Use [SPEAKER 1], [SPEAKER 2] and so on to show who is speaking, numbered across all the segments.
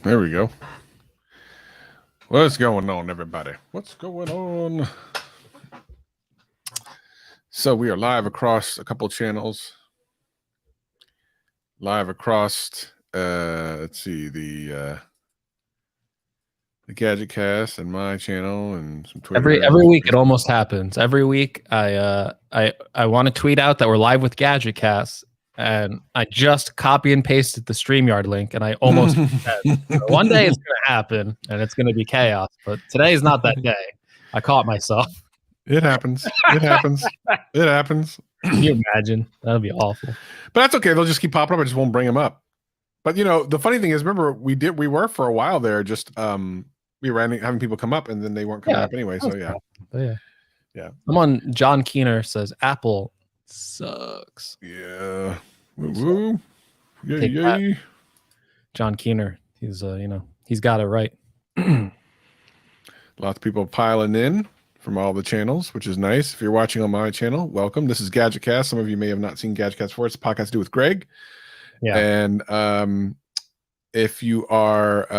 [SPEAKER 1] There we go. What's going on, everybody? What's going on? So we are live across a couple channels. Live across, let's see, the Gadget Cast and my channel and some Twitter.
[SPEAKER 2] Every week it almost happens. Every week I want to tweet out that we're live with Gadget Cast, and I just copy and pasted the StreamYard link, and I almost one day it's going to happen and it's going to be chaos. But today is not that day. I caught myself.
[SPEAKER 1] It happens. It happens. It happens.
[SPEAKER 2] Can you imagine? That'd be awful.
[SPEAKER 1] But that's okay. They'll just keep popping up. I just won't bring them up. But you know, the funny thing is, remember we were for a while there. Just we were having people come up, and then they weren't coming up anyway. So yeah.
[SPEAKER 2] Someone, John Keener, says Apple sucks.
[SPEAKER 1] Yeah. Woo-woo. Yay.
[SPEAKER 2] John Keener, he's he's got it right.
[SPEAKER 1] Lots of people piling in from all the channels, which is nice. If you're watching on my channel, welcome. This is Gadget Cast. Some of you may have not seen Gadget Cast before. It's a podcast to do with Greg. Yeah. And if you are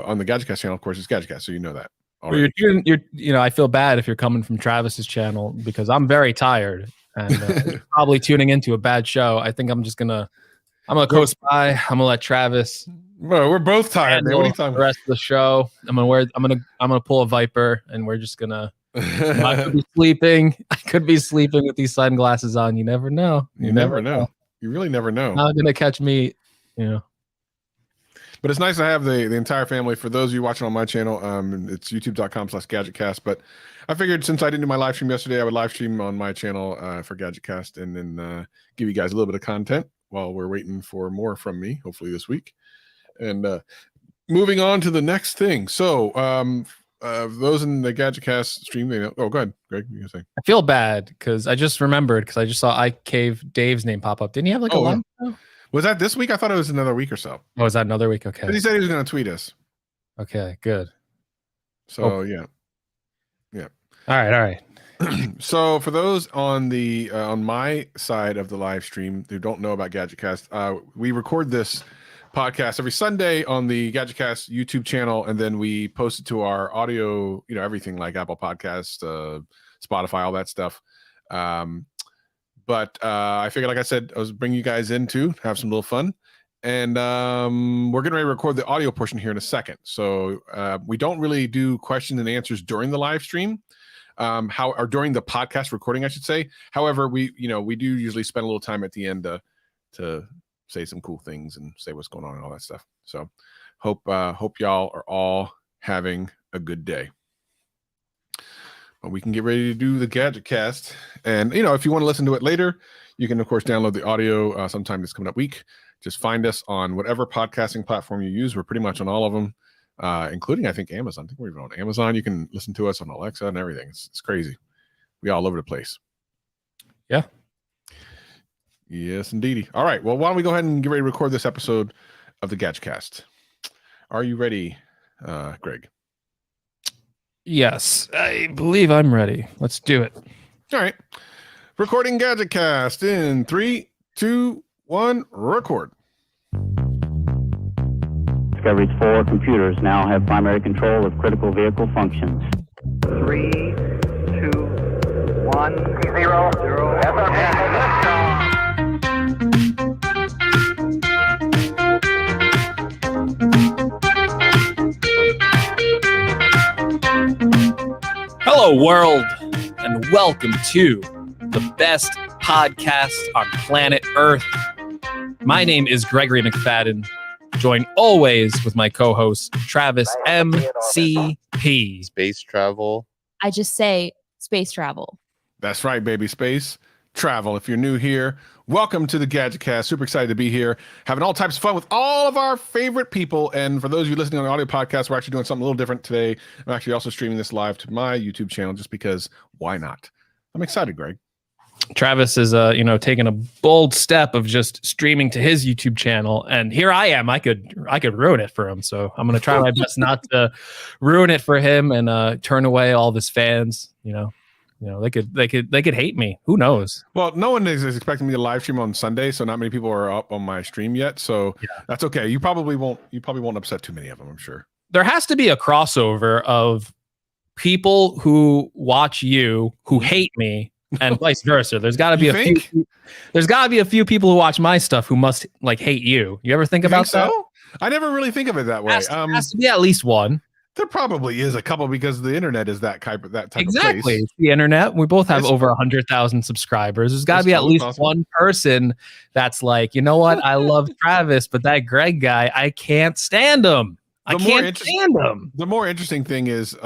[SPEAKER 1] on the Gadget Cast channel, of course, it's Gadget Cast, so you know that.
[SPEAKER 2] Well, you're I feel bad if you're coming from Travis's channel because I'm very tired and probably tuning into a bad show. I think I'm gonna coast by. I'm gonna let Travis.
[SPEAKER 1] Well, we're both tired. Man. What are you talking
[SPEAKER 2] the rest of the show? I'm gonna pull a Viper, and we're just gonna. I could be sleeping. I could be sleeping with these sunglasses on. You never know.
[SPEAKER 1] You never know. You really never know.
[SPEAKER 2] Not gonna catch me.
[SPEAKER 1] But it's nice to have the entire family. For those of you watching on my channel, it's youtube.com/GadgetCast. But I figured since I didn't do my live stream yesterday, I would live stream on my channel for GadgetCast and then give you guys a little bit of content while we're waiting for more from me, hopefully this week. And moving on to the next thing. So those in the GadgetCast stream, they know. Oh, go ahead, Greg. You say?
[SPEAKER 2] I feel bad because I just remembered because I just saw iCave Dave's name pop up. Didn't he have like a live show?
[SPEAKER 1] Was that this week? I thought it was another week or so.
[SPEAKER 2] Oh, is that another week? Okay.
[SPEAKER 1] But he said he was going to tweet us.
[SPEAKER 2] Okay, good.
[SPEAKER 1] So yeah.
[SPEAKER 2] All right.
[SPEAKER 1] So for those on the on my side of the live stream who don't know about GadgetCast, we record this podcast every Sunday on the GadgetCast YouTube channel, and then we post it to our audio, everything like Apple Podcasts, Spotify, all that stuff. But I figured, like I said, I was bringing you guys in to have some little fun. And we're getting ready to record the audio portion here in a second. So we don't really do questions and answers during the live stream, or during the podcast recording, I should say. However, we do usually spend a little time at the end to say some cool things and say what's going on and all that stuff. So hope y'all are all having a good day. But we can get ready to do the Gadget Cast. And, if you want to listen to it later, you can, of course, download the audio sometime this coming up week. Just find us on whatever podcasting platform you use. We're pretty much on all of them, including, I think, Amazon. I think we're even on Amazon. You can listen to us on Alexa and everything. It's crazy. We all over the place.
[SPEAKER 2] Yeah.
[SPEAKER 1] Yes, indeedy. All right. Well, why don't we go ahead and get ready to record this episode of the Gadget Cast? Are you ready, Greg?
[SPEAKER 2] Yes, I believe I'm ready. Let's do it.
[SPEAKER 1] All right. Recording Gadget Cast in 3, 2, 1, record.
[SPEAKER 3] Discovery's 4 computers now have primary control of critical vehicle functions.
[SPEAKER 4] 3, 2, 1, 0, 0.
[SPEAKER 2] Hello, world, and welcome to the best podcast on planet Earth. My name is Gregory McFadden, joined always with my co-host, Travis MCP.
[SPEAKER 5] Space travel.
[SPEAKER 6] I just say space travel.
[SPEAKER 1] That's right, baby. Space travel. If you're new here, welcome to the Gadget Cast. Super excited to be here, having all types of fun with all of our favorite people. And for those of you listening on the audio podcast, we're actually doing something a little different today. I'm actually also streaming this live to my YouTube channel just because why not? I'm excited, Greg.
[SPEAKER 2] Travis is taking a bold step of just streaming to his YouTube channel, and here I am. I could ruin it for him, so I'm gonna try my best not to ruin it for him and turn away all of his fans. They could hate me. Who knows?
[SPEAKER 1] Well, no one is expecting me to live stream on Sunday, so not many people are up on my stream yet. So that's okay. You probably won't upset too many of them, I'm sure.
[SPEAKER 2] There has to be a crossover of people who watch you who hate me and vice versa. There's got to be a few people who watch my stuff who must like hate you. You ever think about that?
[SPEAKER 1] I never really think of it that way.
[SPEAKER 2] Has to be at least one.
[SPEAKER 1] There probably is a couple because the internet is that type of place.
[SPEAKER 2] Exactly. It's the internet. We both have over 100,000 subscribers. There's got to be at least one person that's like, you know what? I love Travis, but that Greg guy, I can't stand him. I can't stand him.
[SPEAKER 1] The more interesting thing is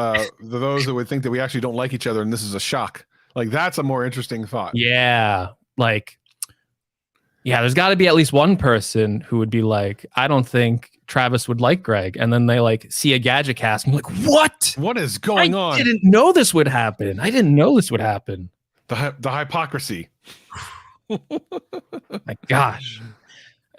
[SPEAKER 1] those that would think that we actually don't like each other and this is a shock. Like that's a more interesting thought.
[SPEAKER 2] Yeah. Like, yeah, there's got to be at least one person who would be like, I don't think Travis would like Greg. And then they like see a Gadget Cast and I'm like, what?
[SPEAKER 1] What is going on?
[SPEAKER 2] I didn't know this would happen.
[SPEAKER 1] The hypocrisy.
[SPEAKER 2] My gosh.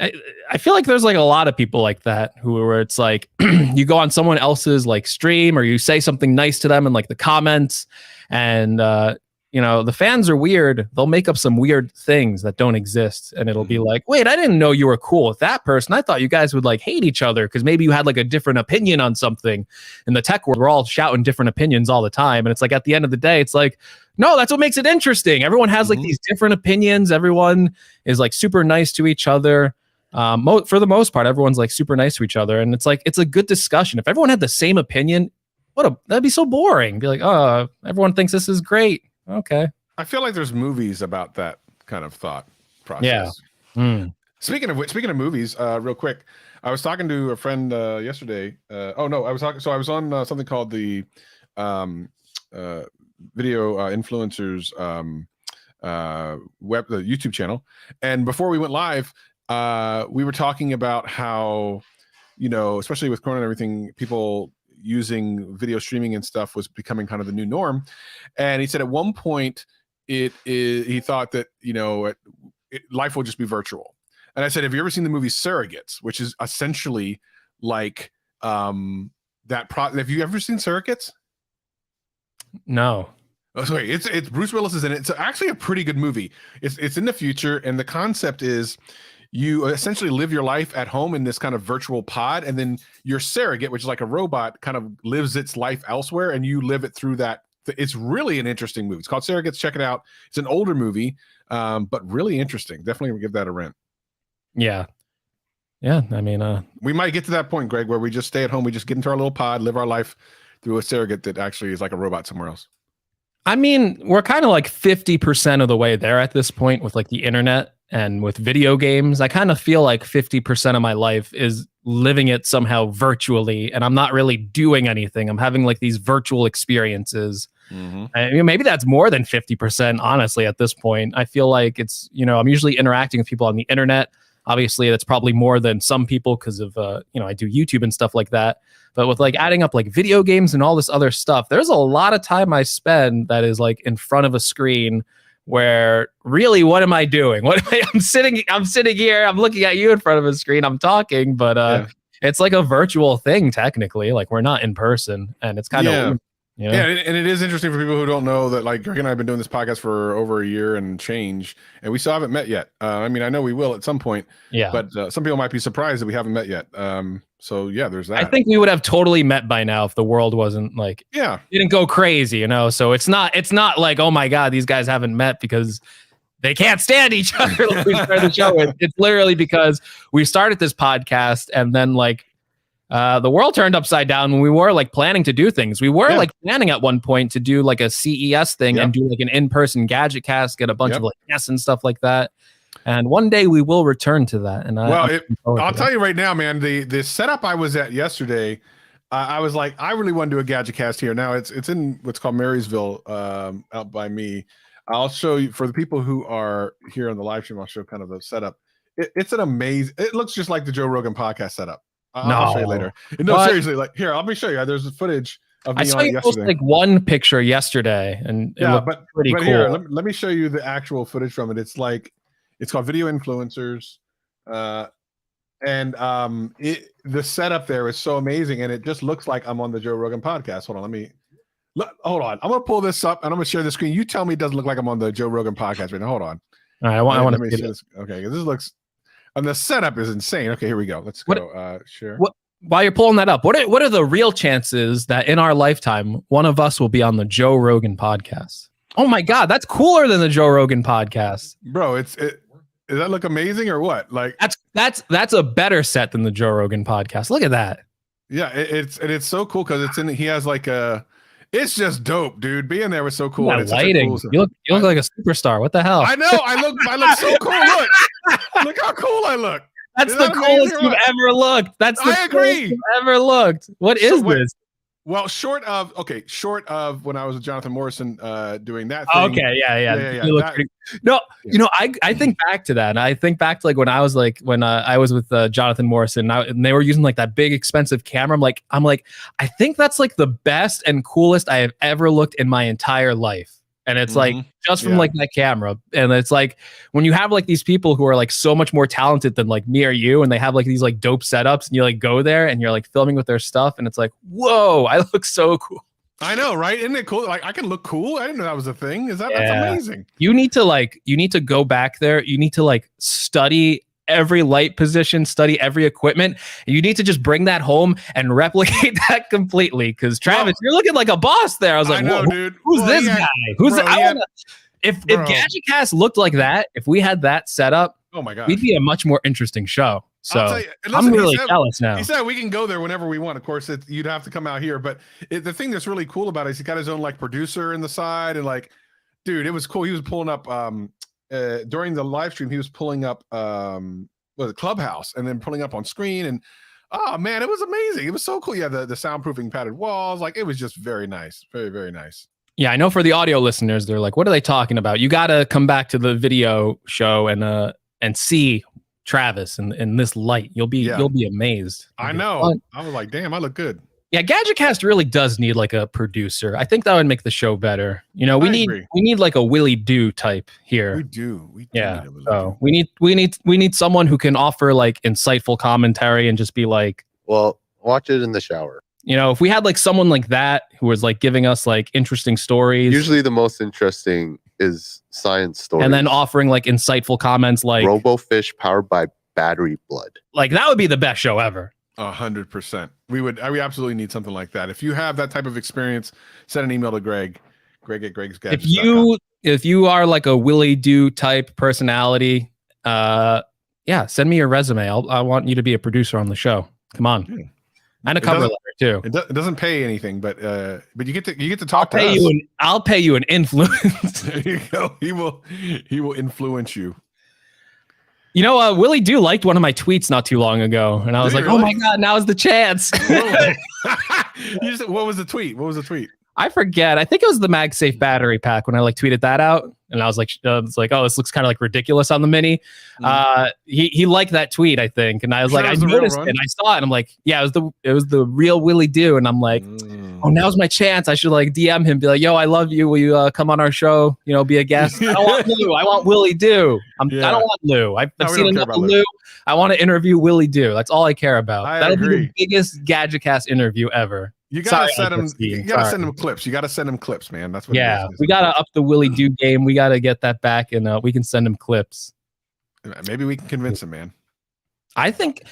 [SPEAKER 2] I feel like there's like a lot of people like that where it's like you go on someone else's like stream or you say something nice to them in like the comments and the fans are weird. They'll make up some weird things that don't exist and it'll be like, wait, I didn't know you were cool with that person. I thought you guys would like hate each other because maybe you had like a different opinion on something. In the tech world, we're all shouting different opinions all the time. And it's like at the end of the day, it's like, no, that's what makes it interesting. Everyone has like these different opinions. Everyone is like super nice to each other. For the most part, everyone's like super nice to each other. And it's like, it's a good discussion. If everyone had the same opinion, that'd be so boring. Be like, oh, everyone thinks this is great. Okay.
[SPEAKER 1] I feel like there's movies about that kind of thought process.
[SPEAKER 2] Yeah.
[SPEAKER 1] Speaking of movies, real quick, I was talking to a friend yesterday. I was on something called the video influencers the YouTube channel, and before we went live, we were talking about how, especially with Corona and everything, people using video streaming and stuff was becoming kind of the new norm. And he said at one point he thought that, life will just be virtual. And I said, have you ever seen the movie Surrogates, which is essentially like have you ever seen Surrogates?
[SPEAKER 2] No.
[SPEAKER 1] Oh, sorry, it's Bruce Willis is in it. It's actually a pretty good movie. It's in the future, and the concept is you essentially live your life at home in this kind of virtual pod, and then your surrogate, which is like a robot, kind of lives its life elsewhere, and you live it through that. It's really an interesting movie. It's called Surrogates. Check it out. It's an older movie, but really interesting. Definitely give that a rent.
[SPEAKER 2] Yeah. Yeah. I mean,
[SPEAKER 1] we might get to that point, Greg, where we just stay at home. We just get into our little pod, live our life through a surrogate that actually is like a robot somewhere else.
[SPEAKER 2] I mean, we're kind of like 50% of the way there at this point with like the internet and with video games. I kind of feel like 50% of my life is living it somehow virtually, and I'm not really doing anything. I'm having like these virtual experiences. I mean, maybe that's more than 50%, honestly, at this point. I feel like it's, I'm usually interacting with people on the internet. Obviously, that's probably more than some people because of, I do YouTube and stuff like that. But with like adding up like video games and all this other stuff, there's a lot of time I spend that is like in front of a screen where really, what am I doing? I'm sitting here, I'm looking at you in front of a screen, I'm talking, but it's like a virtual thing, technically. Like we're not in person, and it's kind of
[SPEAKER 1] Yeah, and it is interesting for people who don't know that, like, Greg and I have been doing this podcast for over a year and change, and we still haven't met yet. I mean, I know we will at some point, but some people might be surprised that we haven't met yet. So yeah, there's that.
[SPEAKER 2] I think we would have totally met by now if the world wasn't like, didn't go crazy, So it's not like, oh my God, these guys haven't met because they can't stand each other. Like we started the show with. It's literally because we started this podcast and then like, the world turned upside down when we were like planning to do things. We were like planning at one point to do like a CES thing and do like an in-person Gadget Cast, get a bunch of like guests and stuff like that. And one day we will return to that. And
[SPEAKER 1] I'll tell you right now, man, the setup I was at yesterday, I was like, I really want to do a Gadget Cast here. Now it's in what's called Marysville, out by me. I'll show you for the people who are here on the live stream. I'll show kind of the setup. It's an amazing. It looks just like the Joe Rogan podcast setup. I'll show you later. No, seriously, like here, let me show you. There's footage of me
[SPEAKER 2] I saw
[SPEAKER 1] on
[SPEAKER 2] you
[SPEAKER 1] it
[SPEAKER 2] post
[SPEAKER 1] yesterday.
[SPEAKER 2] like one picture yesterday, and it looked pretty cool.
[SPEAKER 1] Here, let me show you the actual footage from it. It's like it's called Video Influencers, and the setup there is so amazing, and it just looks like I'm on the Joe Rogan podcast. Hold on, let me Hold on. I'm gonna pull this up and I'm gonna share the screen. You tell me it doesn't look like I'm on the Joe Rogan podcast right now. Hold on.
[SPEAKER 2] All right, I want
[SPEAKER 1] Let me
[SPEAKER 2] to
[SPEAKER 1] share this. Okay, this looks. And the setup is insane. Okay, here we go. Let's go. Share.
[SPEAKER 2] While you're pulling that up, what are the real chances that in our lifetime one of us will be on the Joe Rogan podcast? Oh my God, that's cooler than the Joe Rogan podcast,
[SPEAKER 1] bro. Does that look amazing or what? Like
[SPEAKER 2] that's a better set than the Joe Rogan podcast. Look at that.
[SPEAKER 1] Yeah, it's so cool because he has like a. It's just dope, dude. Being there was so cool.
[SPEAKER 2] That lighting. Cool, you look like a superstar. What the hell?
[SPEAKER 1] I know. I look so cool. Look how cool I look.
[SPEAKER 2] That's the coolest you've ever looked. That's the coolest you've ever looked. What is this?
[SPEAKER 1] Well, short of when I was with Jonathan Morrison doing that thing.
[SPEAKER 2] Okay, yeah. I think back to that. And I think back to like when I was with Jonathan Morrison and they were using like that big expensive camera. I'm like, I think that's like the best and coolest I have ever looked in my entire life. And it's like just from like that camera. And it's like when you have like these people who are like so much more talented than like me or you, and they have like these like dope setups, and you like go there and you're like filming with their stuff, and it's like, whoa, I look so cool.
[SPEAKER 1] I know, right? Isn't it cool? Like I can look cool. I didn't know that was a thing. That's amazing.
[SPEAKER 2] You need to go back there. You need to like study every light position, study every equipment. You need to just bring that home and replicate that completely. Because Travis, you're looking like a boss there. I was like, I know, dude. Who's this guy? If GadgetCast looked like that, if we had that set up,
[SPEAKER 1] oh my god,
[SPEAKER 2] we'd be a much more interesting show. So I'm really jealous now.
[SPEAKER 1] He said we can go there whenever we want. Of course, you'd have to come out here. But the thing that's really cool about it is he got his own like producer in the side, and like, dude, it was cool. He was pulling up during the live stream. He was pulling up the Clubhouse and then pulling up on screen, and oh man, it was amazing. It was so cool. Yeah, the soundproofing padded walls, like it was just very nice, very very nice.
[SPEAKER 2] Yeah, I know for the audio listeners, they're like, what are they talking about? You got to come back to the video show and see Travis in this light. You'll be amazed.
[SPEAKER 1] I know. I was like, damn, I look good.
[SPEAKER 2] Yeah, GadgetCast really does need like a producer. I think that would make the show better. You know, we need like a Willie Do type here.
[SPEAKER 1] We do.
[SPEAKER 2] Yeah. So we need someone who can offer like insightful commentary and just be like,
[SPEAKER 5] well, watch it in the shower.
[SPEAKER 2] You know, if we had like someone like that who was like giving us like interesting stories.
[SPEAKER 5] Usually the most interesting is science stories.
[SPEAKER 2] And then offering like insightful comments like
[SPEAKER 5] RoboFish powered by battery blood.
[SPEAKER 2] Like that would be the best show ever.
[SPEAKER 1] 100%. We absolutely need something like that. If you have that type of experience, send an email to Greg at Greg's Gadgets.
[SPEAKER 2] If you are like a Willie Do type personality, send me your resume. I want you to be a producer on the show. Come on. Yeah. And a cover letter too.
[SPEAKER 1] It doesn't pay anything, but you get to talk to us.
[SPEAKER 2] I'll pay you an influence.
[SPEAKER 1] There you go. He will influence you.
[SPEAKER 2] You know, Willie Do liked one of my tweets not too long ago, and I was like, "Oh my god, now's the chance!"
[SPEAKER 1] What was the tweet?
[SPEAKER 2] I forget. I think it was the MagSafe battery pack when I like tweeted that out, and I was like, "Oh, this looks kind of like ridiculous on the Mini." He liked that tweet, I think, and I was like, I noticed it, and I saw it, and I'm like, "Yeah, it was the real Willie Do," and I'm like, "Oh, now's my chance. I should like DM him, be like, yo, I love you. Will you come on our show? You know, be a guest." I don't want Lou. I want Willie Do. I don't want Lou. I've seen enough of Lou. I want to interview Willie Do. That's all I care about. That'll be the biggest GadgetCast interview ever.
[SPEAKER 1] You gotta send him. You gotta send him clips. You gotta send him clips, man. That's what.
[SPEAKER 2] Yeah, we gotta up the Willie Do game. We gotta get that back, and we can send him clips.
[SPEAKER 1] Maybe we can convince him, man.
[SPEAKER 2] I think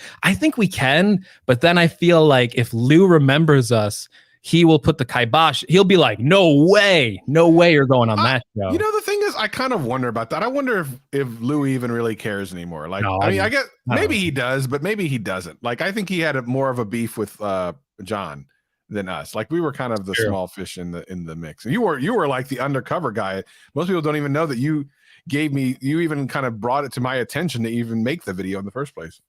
[SPEAKER 2] we can, but then I feel like if Lou remembers us, he will put the kibosh. He'll be like, "No way you're going on that show."
[SPEAKER 1] You know, the thing is, I kind of wonder about that. I wonder if Lou even really cares anymore. Like, no, I guess maybe he does, but maybe he doesn't. Like, I think he had more of a beef with John than us. Like, we were kind of the small fish in the mix. And you were like the undercover guy. Most people don't even know that you even kind of brought it to my attention to even make the video in the first place.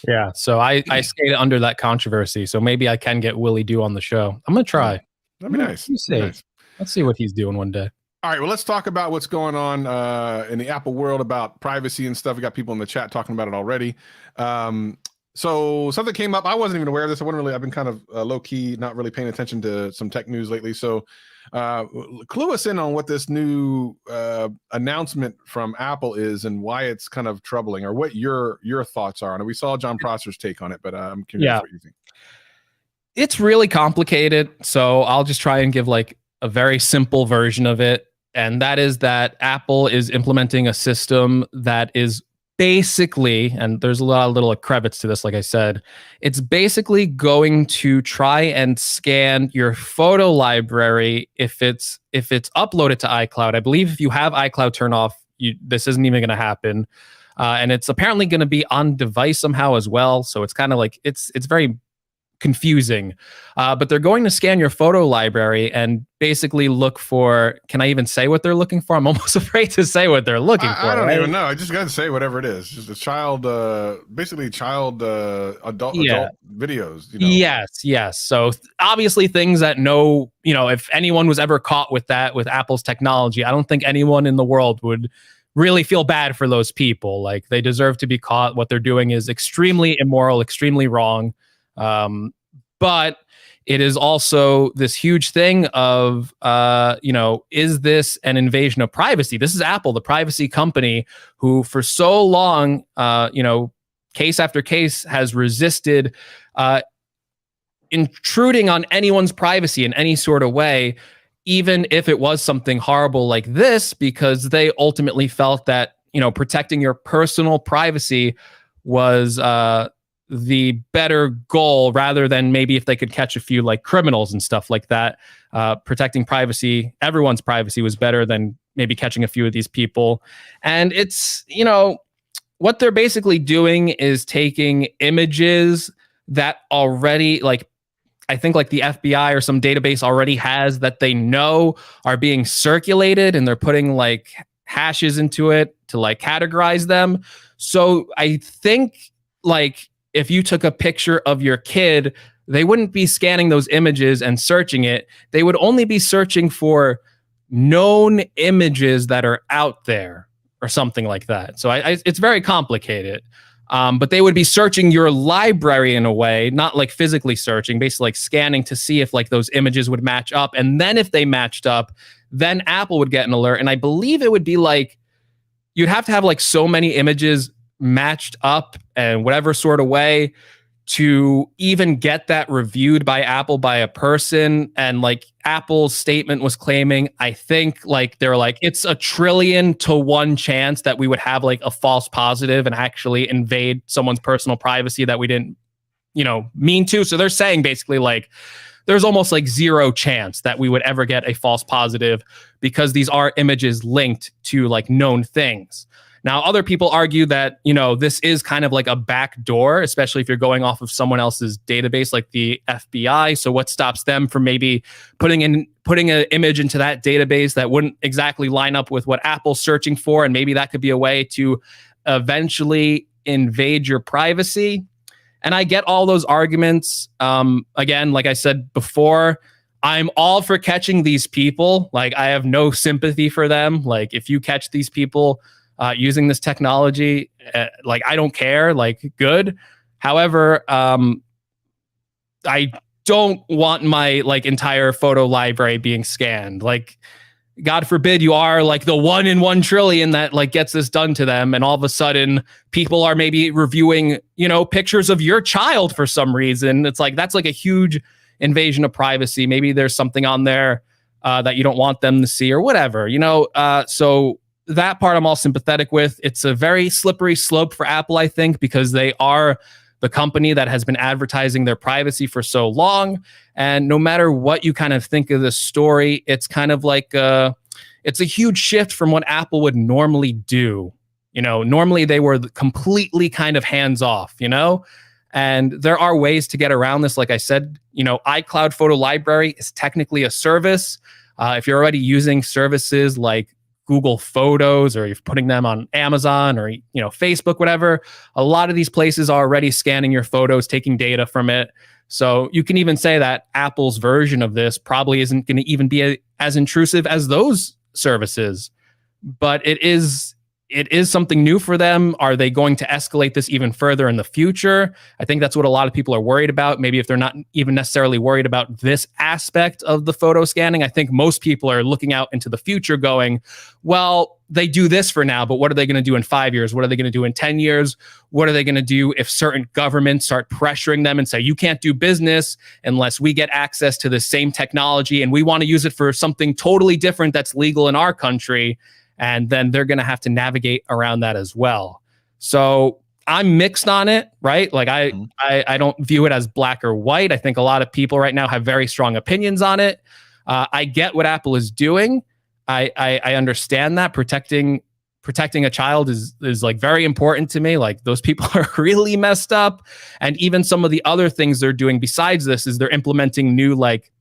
[SPEAKER 2] Yeah, so I skated under that controversy. So maybe I can get Willie Do on the show. I'm gonna try.
[SPEAKER 1] That'd be nice.
[SPEAKER 2] Let's see what he's doing one day.
[SPEAKER 1] All right, well, let's talk about what's going on in the Apple world about privacy and stuff. We got people in the chat talking about it already. So something came up. I wasn't even aware of this. I've been kind of low key, not really paying attention to some tech news lately. So clue us in on what this new announcement from Apple is and why it's kind of troubling, or what your thoughts are on it. We saw John Prosser's take on it, but I'm curious what you think.
[SPEAKER 2] It's really complicated. So I'll just try and give like a very simple version of it. And that is that Apple is implementing a system that is basically, and there's a lot of little credits to this, like I said, it's basically going to try and scan your photo library if it's uploaded to iCloud. I believe if you have iCloud turned off, this isn't even going to happen. And it's apparently going to be on device somehow as well. So it's kind of like, it's very confusing. But they're going to scan your photo library and basically look for, can I even say what they're looking for? I'm almost afraid to say what they're looking for.
[SPEAKER 1] I don't
[SPEAKER 2] right?
[SPEAKER 1] even know. I just got to say whatever it is. Just a child, basically adult videos. You know?
[SPEAKER 2] Yes. So obviously things that if anyone was ever caught with that, with Apple's technology, I don't think anyone in the world would really feel bad for those people. Like, they deserve to be caught. What they're doing is extremely immoral, extremely wrong. But it is also this huge thing of, is this an invasion of privacy? This is Apple, the privacy company, who for so long, case after case has resisted intruding on anyone's privacy in any sort of way, even if it was something horrible like this, because they ultimately felt that, protecting your personal privacy was the better goal, rather than maybe if they could catch a few like criminals and stuff like that. Protecting privacy, everyone's privacy, was better than maybe catching a few of these people. And it's, what they're basically doing is taking images that already, I think the FBI or some database already has, that they know are being circulated, and they're putting hashes into it to categorize them. So I think if you took a picture of your kid, they wouldn't be scanning those images and searching it. They would only be searching for known images that are out there or something like that. So it's very complicated. But they would be searching your library in a way, not physically searching, basically scanning to see if those images would match up. And then if they matched up, then Apple would get an alert. And I believe it would be you'd have to have so many images matched up and whatever sort of way to even get that reviewed by Apple by a person. And Apple's statement was claiming, I think they're it's a 1 trillion to 1 chance that we would have a false positive and actually invade someone's personal privacy that we didn't, mean to. So they're saying basically there's almost 0 chance that we would ever get a false positive, because these are images linked to known things. Now, other people argue that, this is kind of a back door, especially if you're going off of someone else's database, like the FBI. So what stops them from maybe putting an image into that database that wouldn't exactly line up with what Apple's searching for? And maybe that could be a way to eventually invade your privacy. And I get all those arguments. Again, like I said before, I'm all for catching these people. I have no sympathy for them. If you catch these people using this technology, I don't care, good. However, I don't want my entire photo library being scanned. God forbid you are the 1 in 1 trillion that gets this done to them, and all of a sudden people are maybe reviewing, pictures of your child for some reason. It's that's a huge invasion of privacy. Maybe there's something on there that you don't want them to see or whatever, so that part I'm all sympathetic with. It's a very slippery slope for Apple, I think, because they are the company that has been advertising their privacy for so long. And no matter what you kind of think of this story, it's kind of it's a huge shift from what Apple would normally do. Normally they were completely kind of hands off, and there are ways to get around this. Like I said, iCloud Photo Library is technically a service. If you're already using services like Google Photos, or you're putting them on Amazon or Facebook, whatever, a lot of these places are already scanning your photos, taking data from it. So you can even say that Apple's version of this probably isn't going to even be as intrusive as those services. But it is something new for them. Are they going to escalate this even further in the future? I think that's what a lot of people are worried about. Maybe if they're not even necessarily worried about this aspect of the photo scanning, I think most people are looking out into the future going, well, they do this for now, but what are they going to do in 5 years? What are they going to do in 10 years? What are they going to do if certain governments start pressuring them and say, you can't do business unless we get access to the same technology and we want to use it for something totally different that's legal in our country? And then they're going to have to navigate around that as well. So I'm mixed on it, right? Like I don't view it as black or white. I think a lot of people right now have very strong opinions on it. I get what Apple is doing. I understand that protecting a child is like very important to me. Like those people are really messed up. And even some of the other things they're doing besides this is they're implementing new, like,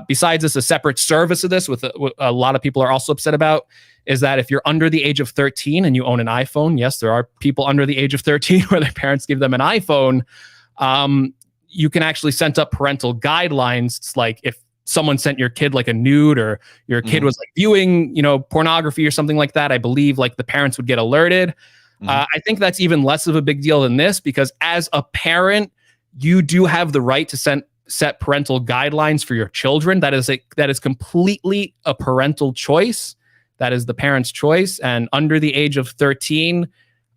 [SPEAKER 2] besides this, a separate service of this with a lot of people are also upset about is that if you're under the age of 13 and you own an iPhone, yes, there are people under the age of 13 where their parents give them an iPhone. You can actually set up parental guidelines. It's like if someone sent your kid like a nude or your kid was like viewing, pornography or something like that, I believe like the parents would get alerted. I think that's even less of a big deal than this, because as a parent, you do have the right to set parental guidelines for your children. That is completely a parental choice. That is the parent's choice. And under the age of 13,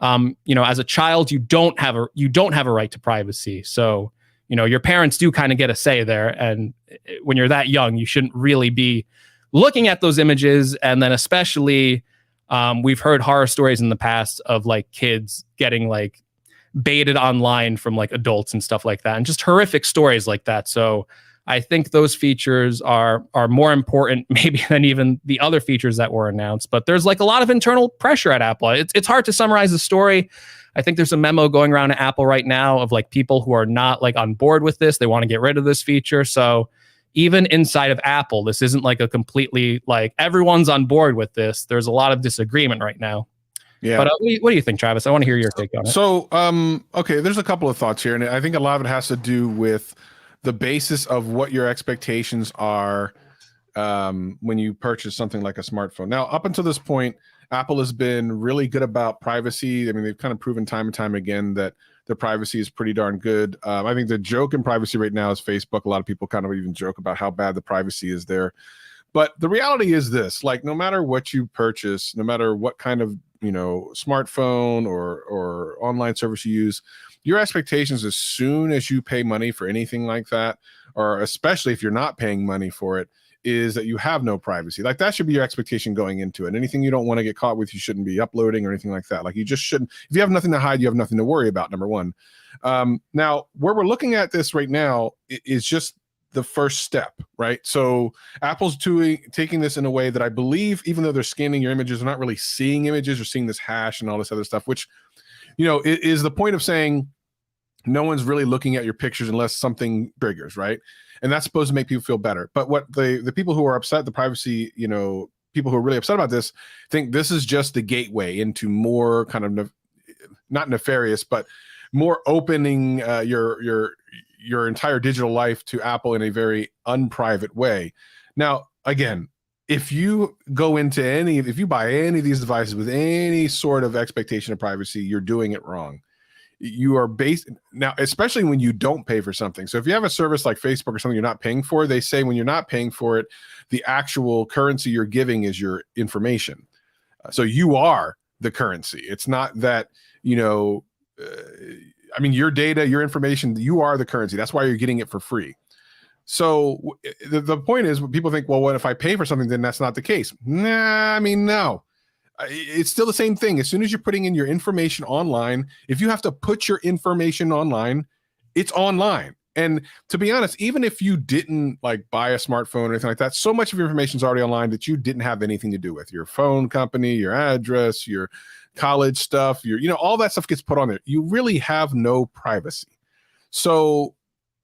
[SPEAKER 2] as a child, you don't have a right to privacy. So, your parents do kind of get a say there. And when you're that young, you shouldn't really be looking at those images. And then especially, we've heard horror stories in the past of like kids getting like baited online from like adults and stuff like that, and just horrific stories like that. So I think those features are more important maybe than even the other features that were announced. But there's like a lot of internal pressure at Apple. It's hard to summarize the story. I think there's a memo going around at Apple right now of like people who are not like on board with this. They want to get rid of this feature. So even inside of Apple, this isn't like a completely like everyone's on board with this. There's a lot of disagreement right now. Yeah. But what do you think, Travis? I want to hear your take on it.
[SPEAKER 1] So, okay, there's a couple of thoughts here. And I think a lot of it has to do with the basis of what your expectations are when you purchase something like a smartphone. Now, up until this point, Apple has been really good about privacy. I mean, they've kind of proven time and time again that their privacy is pretty darn good. I think the joke in privacy right now is Facebook. A lot of people kind of even joke about how bad the privacy is there. But the reality is this, like, no matter what you purchase, no matter what kind of, smartphone or online service you use, your expectations as soon as you pay money for anything like that, or especially if you're not paying money for it, is that you have no privacy. Like that should be your expectation going into it. Anything you don't want to get caught with, you shouldn't be uploading or anything like that. Like you just shouldn't. If you have nothing to hide, you have nothing to worry about, number one. Now, where we're looking at this right now is just the first step, right? So Apple's taking this in a way that I believe, even though they're scanning your images, they're not really seeing images or seeing this hash and all this other stuff, which, is the point of saying no one's really looking at your pictures unless something triggers, right? And that's supposed to make people feel better. But what the people who are upset, the privacy, people who are really upset about this, think this is just the gateway into more kind of not nefarious, but more opening your entire digital life to Apple in a very unprivate way. Now, again, if you buy any of these devices with any sort of expectation of privacy, you're doing it wrong. You are now, especially when you don't pay for something. So if you have a service like Facebook or something you're not paying for, they say when you're not paying for it, the actual currency you're giving is your information. So you are the currency. It's not that, your data, your information, you are the currency. That's why you're getting it for free. So the point is, people think, well, what if I pay for something, then that's not the case. No. It's still the same thing. As soon as you're putting in your information online, if you have to put your information online, it's online. And to be honest, even if you didn't like buy a smartphone or anything like that, so much of your information is already online that you didn't have anything to do with your phone company, your address, your college stuff, all that stuff gets put on there. You really have no privacy. So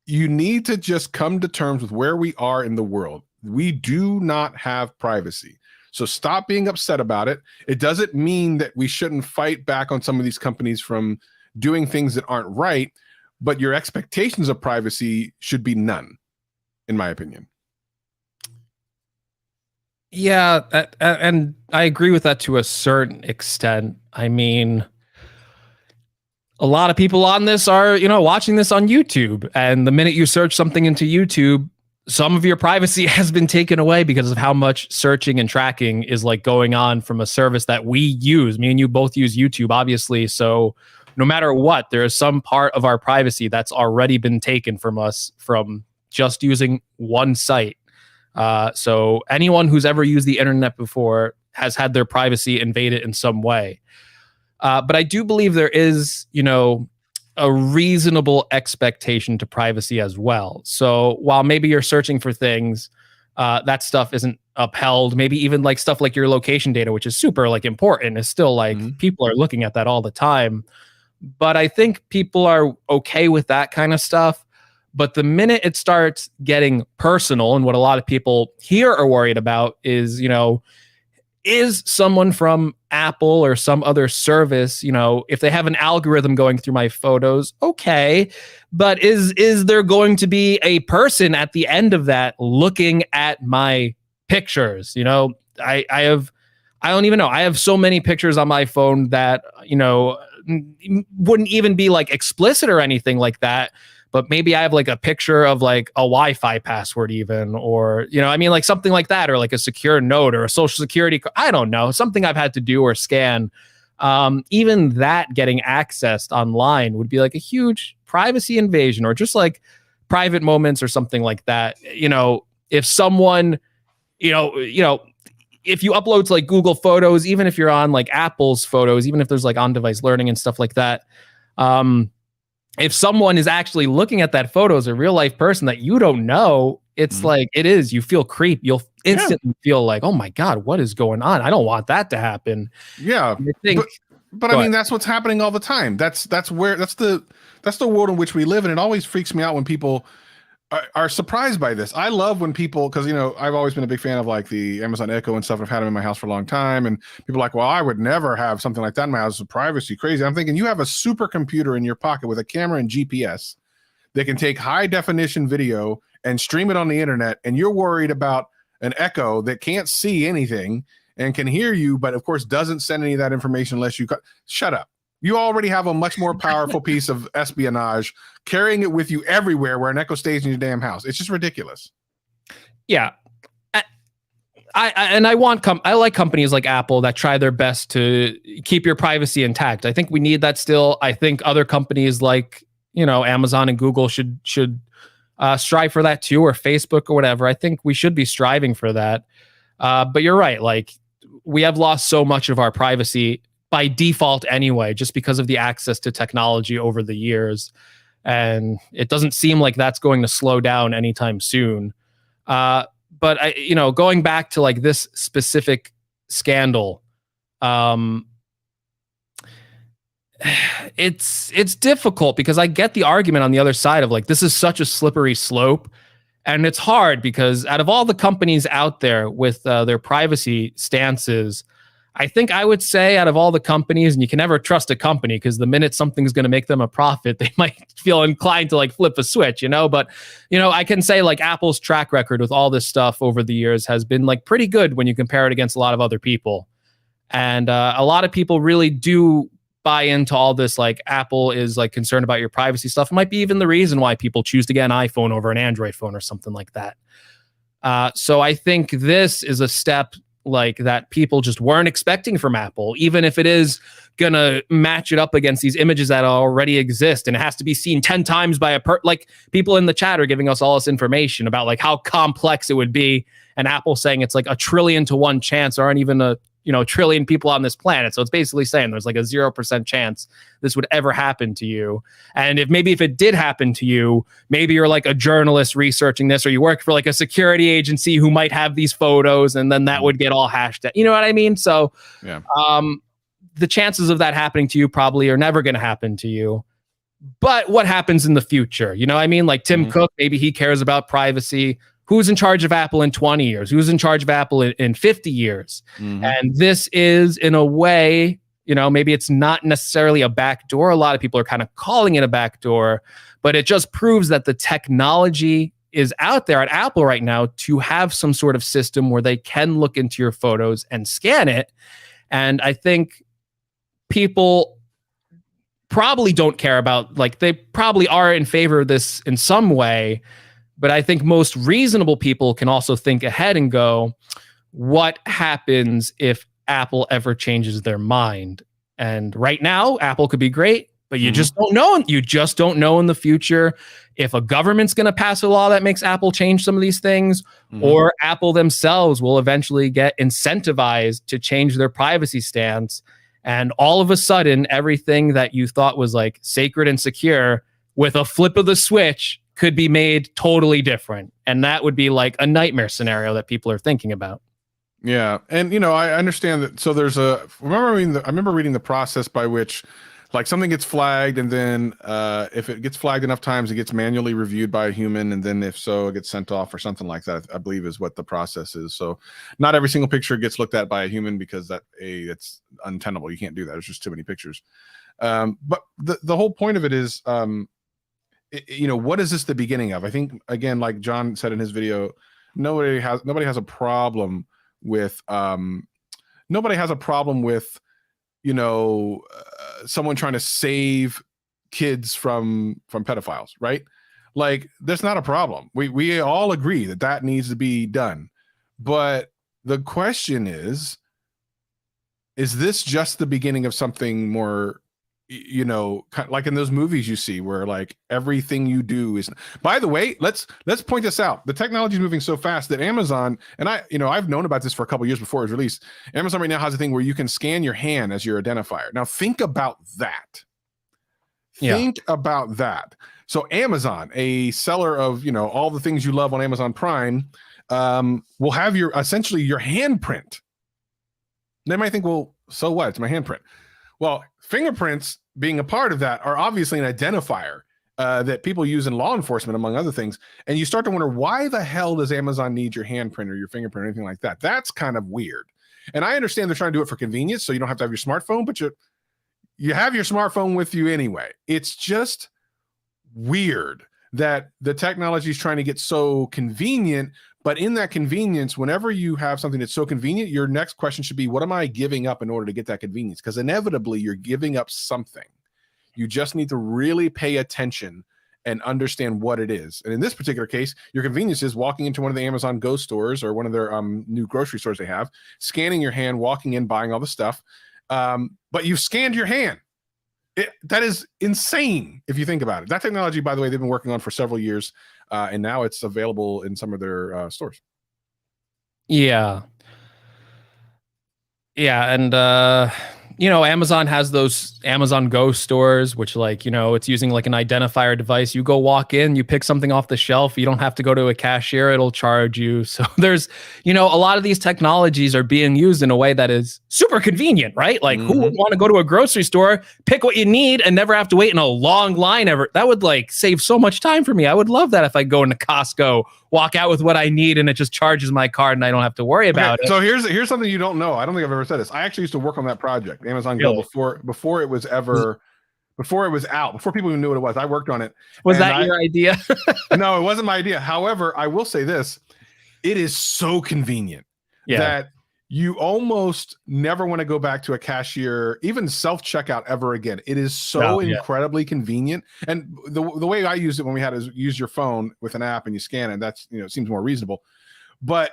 [SPEAKER 1] you need to just come to terms with where we are in the world. We do not have privacy. So stop being upset about it. It doesn't mean that we shouldn't fight back on some of these companies from doing things that aren't right, but your expectations of privacy should be none, in my opinion.
[SPEAKER 2] Yeah, and I agree with that to a certain extent. I mean, a lot of people on this are, watching this on YouTube, and the minute you search something into YouTube, some of your privacy has been taken away because of how much searching and tracking is like going on from a service that we use. Me and you both use YouTube, obviously. So no matter what, there is some part of our privacy that's already been taken from us from just using one site. So anyone who's ever used the internet before has had their privacy invaded in some way. But I do believe there is, a reasonable expectation to privacy as well. So while maybe you're searching for things, that stuff isn't upheld. Maybe even like stuff like your location data, which is super like important, is still like people are looking at that all the time. But I think people are okay with that kind of stuff. But the minute it starts getting personal, and what a lot of people here are worried about is, is someone from Apple or some other service, if they have an algorithm going through my photos, okay, but is there going to be a person at the end of that looking at my pictures? I don't even know. I have so many pictures on my phone that, wouldn't even be like explicit or anything like that. But maybe I have like a picture of like a Wi-Fi password even, or, like something like that, or like a secure note or a social security. I don't know, something I've had to do or scan. Even that getting accessed online would be like a huge privacy invasion, or just like private moments or something like that. If someone, if you upload to like Google Photos, even if you're on like Apple's Photos, even if there's like on-device learning and stuff like that, if someone is actually looking at that photo as a real life person that you don't know, it's like, you feel creep. You'll instantly feel like, oh my God, what is going on? I don't want that to happen.
[SPEAKER 1] Yeah. But I mean, that's what's happening all the time. That's the world in which we live. And it always freaks me out when people are surprised by this. I love when people, because I've always been a big fan of like the Amazon Echo and stuff. I've had them in my house for a long time, and people are like, well, I would never have something like that in my house. Privacy, crazy. I'm thinking, you have a supercomputer in your pocket with a camera and GPS that can take high definition video and stream it on the internet, and you're worried about an Echo that can't see anything and can hear you, but of course doesn't send any of that information unless you shut up. You already have a much more powerful piece of espionage carrying it with you everywhere, where an Echo stays in your damn house. It's just ridiculous.
[SPEAKER 2] Yeah. I like companies like Apple that try their best to keep your privacy intact. I think we need that still. I think other companies like, Amazon and Google should strive for that too, or Facebook or whatever. I think we should be striving for that. But you're right. Like, we have lost so much of our privacy by default anyway, just because of the access to technology over the years. And it doesn't seem like that's going to slow down anytime soon. But going back to like this specific scandal, it's difficult because I get the argument on the other side of like, this is such a slippery slope. And it's hard because out of all the companies out there with their privacy stances, I think I would say out of all the companies, and you can never trust a company because the minute something's going to make them a profit, they might feel inclined to like flip a switch, but, I can say like Apple's track record with all this stuff over the years has been like pretty good when you compare it against a lot of other people. And a lot of people really do buy into all this, like Apple is like concerned about your privacy stuff. It might be even the reason why people choose to get an iPhone over an Android phone or something like that. So I think this is a step like that people just weren't expecting from Apple, even if it is going to match it up against these images that already exist. And it has to be seen 10 times by like people in the chat are giving us all this information about like how complex it would be. And Apple saying it's like 1 trillion to 1 chance, there aren't even a trillion people on this planet. So it's basically saying there's like a 0% chance this would ever happen to you. And if it did happen to you, maybe you're like a journalist researching this, or you work for like a security agency who might have these photos, and then that would get all hashed out. You know what I mean? So
[SPEAKER 1] yeah.
[SPEAKER 2] The chances of that happening to you probably are never going to happen to you. But what happens in the future? You know what I mean? Like Tim Cook, maybe he cares about privacy. Who's in charge of Apple in 20 years? Who's in charge of Apple in 50 years? And this is, in a way, maybe it's not necessarily a backdoor. A lot of people are kind of calling it a backdoor, but it just proves that the technology is out there at Apple right now to have some sort of system where they can look into your photos and scan it. And I think people probably don't care about, like, they probably are in favor of this in some way, But I think most reasonable people can also think ahead and go, what happens if Apple ever changes their mind? And right now, Apple could be great, but you just don't know. You just don't know in the future if a government's going to pass a law that makes Apple change some of these things, or Apple themselves will eventually get incentivized to change their privacy stance. And all of a sudden, everything that you thought was like sacred and secure with a flip of the switch could be made totally different. And that would be like a nightmare scenario that people are thinking about.
[SPEAKER 1] Yeah. And, I understand that. So there's I remember reading the process by which like something gets flagged, and then if it gets flagged enough times, it gets manually reviewed by a human. And then if so, it gets sent off or something like that, I believe is what the process is. So not every single picture gets looked at by a human because it's untenable. You can't do that. There's just too many pictures. But the whole point of it is, what is this the beginning of? I think, again, like John said in his video, nobody has a problem with someone trying to save kids from pedophiles, right? Like, that's not a problem. We all agree that needs to be done. But the question is this just the beginning of something more, kind of like in those movies you see where like everything you do is, by the way, let's point this out. The technology is moving so fast that Amazon, and I've known about this for a couple of years before it was released. Amazon right now has a thing where you can scan your hand as your identifier. Now think about that. Think about that. So Amazon, a seller of, all the things you love on Amazon Prime, will have essentially your handprint. They might think, well, so what? It's my handprint. Well, fingerprints being a part of that are obviously an identifier that people use in law enforcement, among other things. And you start to wonder, why the hell does Amazon need your handprint or your fingerprint or anything like that? That's kind of weird. And I understand they're trying to do it for convenience, so you don't have to have your smartphone, but you have your smartphone with you anyway. It's just weird that the technology is trying to get so convenient. But in that convenience, whenever you have something that's so convenient, your next question should be, what am I giving up in order to get that convenience? Because inevitably, you're giving up something. You just need to really pay attention and understand what it is. And in this particular case, your convenience is walking into one of the Amazon Go stores or one of their new grocery stores they have, scanning your hand, walking in, buying all the stuff. But you've scanned your hand. That is insane if you think about it. That technology, by the way, they've been working on for several years. And now it's available in some of their stores.
[SPEAKER 2] Yeah. And, Amazon has those Amazon Go stores, which it's using like an identifier device. You go walk in, you pick something off the shelf. You don't have to go to a cashier. It'll charge you. So there's, a lot of these technologies are being used in a way that is super convenient, right? Like who would want to go to a grocery store, pick what you need and never have to wait in a long line ever? That would save so much time for me. I would love that if I go into Costco, walk out with what I need and it just charges my card and I don't have to worry about it.
[SPEAKER 1] So here's something you don't know. I don't think I've ever said this. I actually used to work on that project, Amazon Go, before it was out, before people even knew what it was. I worked on it.
[SPEAKER 2] Was that your idea?
[SPEAKER 1] No, it wasn't my idea. However, I will say this. It is so convenient that you almost never want to go back to a cashier, even self-checkout ever again. It is so incredibly convenient. And the way I used it when we had to use your phone with an app and you scan it, that's, it seems more reasonable. But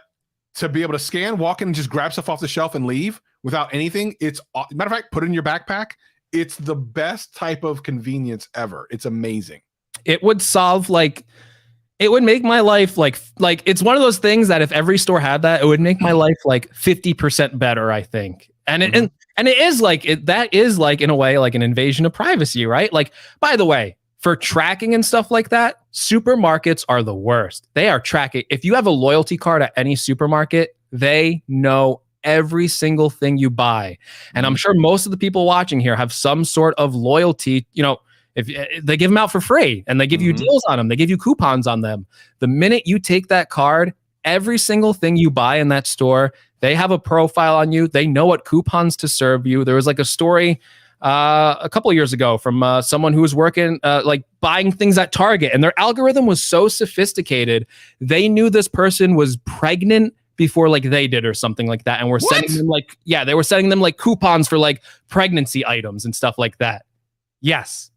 [SPEAKER 1] to be able to scan, walk in and just grab stuff off the shelf and leave without anything, matter of fact, put it in your backpack. It's the best type of convenience ever. It's amazing.
[SPEAKER 2] It would solve it would make my life like it's one of those things that if every store had that, it would make my life 50% better, I think. And it and it is that is in a way like an invasion of privacy, right? Like, by the way, for tracking and stuff like that, supermarkets are the worst. They are tracking. If you have a loyalty card at any supermarket, they know every single thing you buy. And I'm sure most of the people watching here have some sort of loyalty, if they give them out for free and they give you deals on them, they give you coupons on them. The minute you take that card, every single thing you buy in that store, they have a profile on you. They know what coupons to serve you. There was a story a couple of years ago from someone who was working buying things at Target, and their algorithm was so sophisticated. They knew this person was pregnant before they did or something like that. And we're sending them they were sending them coupons for pregnancy items and stuff like that. Yes.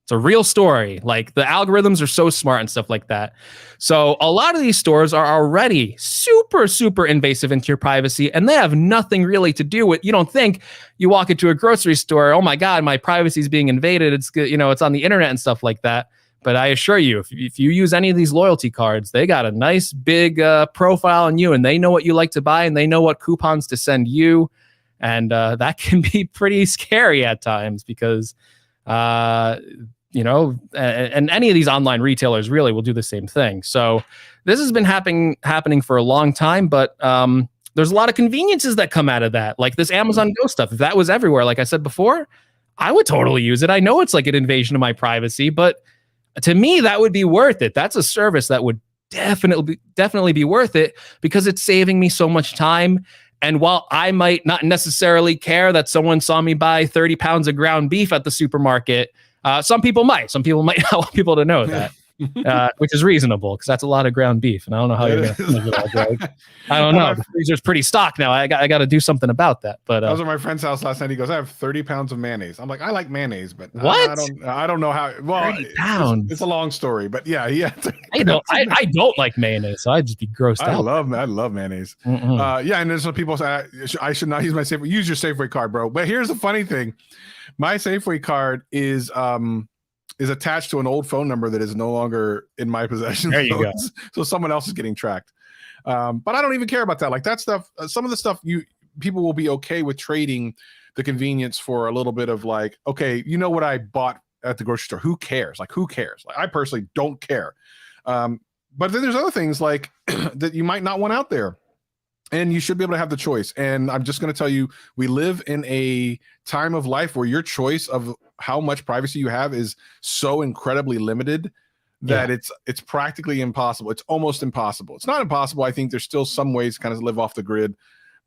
[SPEAKER 2] It's a real story. Like the algorithms are so smart and stuff like that. So a lot of these stores are already super, super invasive into your privacy, and they have nothing really to do with. You don't think you walk into a grocery store, oh my God, my privacy is being invaded. It's it's on the internet and stuff like that. But I assure you, if you use any of these loyalty cards, they got a nice big profile on you, and they know what you like to buy, and they know what coupons to send you, and that can be pretty scary at times because. And any of these online retailers really will do the same thing. So this has been happening for a long time, but there's a lot of conveniences that come out of that. Like this Amazon Go stuff. If that was everywhere, like I said before, I would totally use it. I know it's like an invasion of my privacy, but to me, that would be worth it. That's a service that would definitely be worth it because it's saving me so much time. And while I might not necessarily care that someone saw me buy 30 pounds of ground beef at the supermarket, some people might. Some people might not want people to know that, which is reasonable because that's a lot of ground beef. And I don't know how you're going to measure that, Greg. I don't know. The freezer's pretty stocked now. I got to do something about that. But
[SPEAKER 1] I was at my friend's house last night. He goes, "I have 30 pounds of mayonnaise." I'm like, "I like mayonnaise, but
[SPEAKER 2] what?
[SPEAKER 1] I don't know how." Well,
[SPEAKER 2] 30 pounds.
[SPEAKER 1] It's a long story, but yeah.
[SPEAKER 2] I don't like mayonnaise, so I'd just be grossed out.
[SPEAKER 1] I love mayonnaise. Yeah, and there's some people say I should not use my Safeway. Use your Safeway card, bro. But here's the funny thing: my Safeway card is attached to an old phone number that is no longer in my possession.
[SPEAKER 2] There you go.
[SPEAKER 1] So someone else is getting tracked. But I don't even care about that. Like that stuff, some of the stuff people will be okay with trading the convenience for a little bit of like, okay, you know what I bought at the grocery store? Who cares? Like, who cares? Like, I personally don't care. But then there's other things like that you might not want out there. And you should be able to have the choice. And I'm just going to tell you, we live in a time of life where your choice of how much privacy you have is so incredibly limited that it's practically impossible. It's almost impossible. It's not impossible. I think there's still some ways to kind of live off the grid,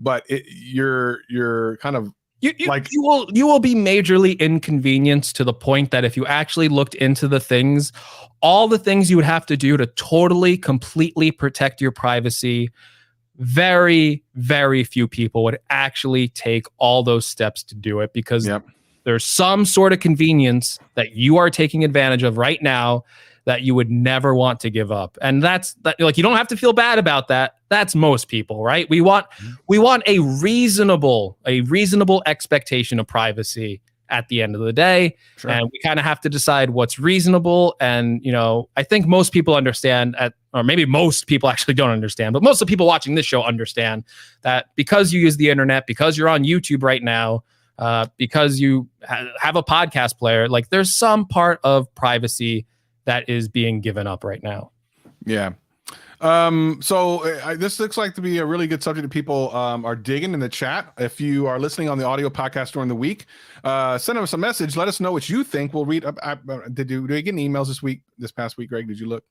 [SPEAKER 1] but you're kind of you will be majorly inconvenienced to the point that if you actually looked into the things, all the things you would have to do to totally, completely protect your privacy, very, very few people would actually take all those steps to do it because there's some sort of convenience that you are taking advantage of right now that you would never want to give up. And that's like, you don't have to feel bad about that. That's most people, right? We want a reasonable expectation of privacy at the end of the day. Sure. And we kind of have to decide what's reasonable. And, I think most people understand or maybe most people actually don't understand, but most of the people watching this show understand that because you use the internet, because you're on YouTube right now, because you have a podcast player, like there's some part of privacy that is being given up right now. Yeah. So this looks like to be a really good subject that people are digging in the chat. If you are listening on the audio podcast during the week, send us a message. Let us know what you think. We'll read. Did you get any emails this past week, Greg? Did you look?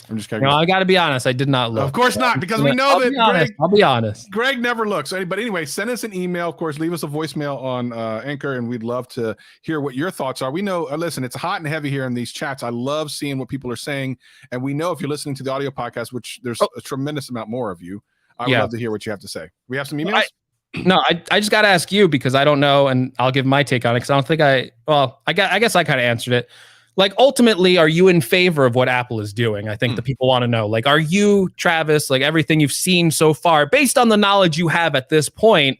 [SPEAKER 1] I'm just kidding.
[SPEAKER 2] No, I got to be honest. I did not look.
[SPEAKER 1] Of course not, because we know that
[SPEAKER 2] I'll be honest.
[SPEAKER 1] Greg never looks. But anyway, send us an email. Of course, leave us a voicemail on Anchor, and we'd love to hear what your thoughts are. We know, listen, it's hot and heavy here in these chats. I love seeing what people are saying. And we know if you're listening to the audio podcast, which there's a tremendous amount more of you, I would love to hear what you have to say. We have some emails?
[SPEAKER 2] I just got to ask you because I don't know, and I'll give my take on it because I don't think I guess I kind of answered it. Like, ultimately, are you in favor of what Apple is doing? I think the people want to know. Like, are you, Travis, like everything you've seen so far, based on the knowledge you have at this point,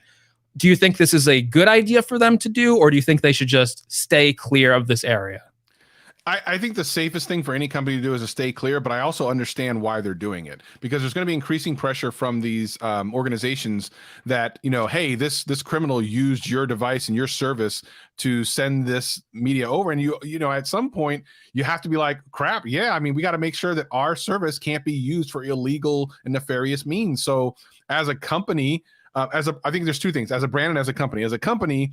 [SPEAKER 2] do you think this is a good idea for them to do, or do you think they should just stay clear of this area?
[SPEAKER 1] I think the safest thing for any company to do is to stay clear, but I also understand why they're doing it, because there's going to be increasing pressure from these organizations that, hey, this criminal used your device and your service to send this media over. And at some point you have to be like, crap. Yeah. I mean, we got to make sure that our service can't be used for illegal and nefarious means. So as a company, I think there's two things: as a brand and as a company. As a company,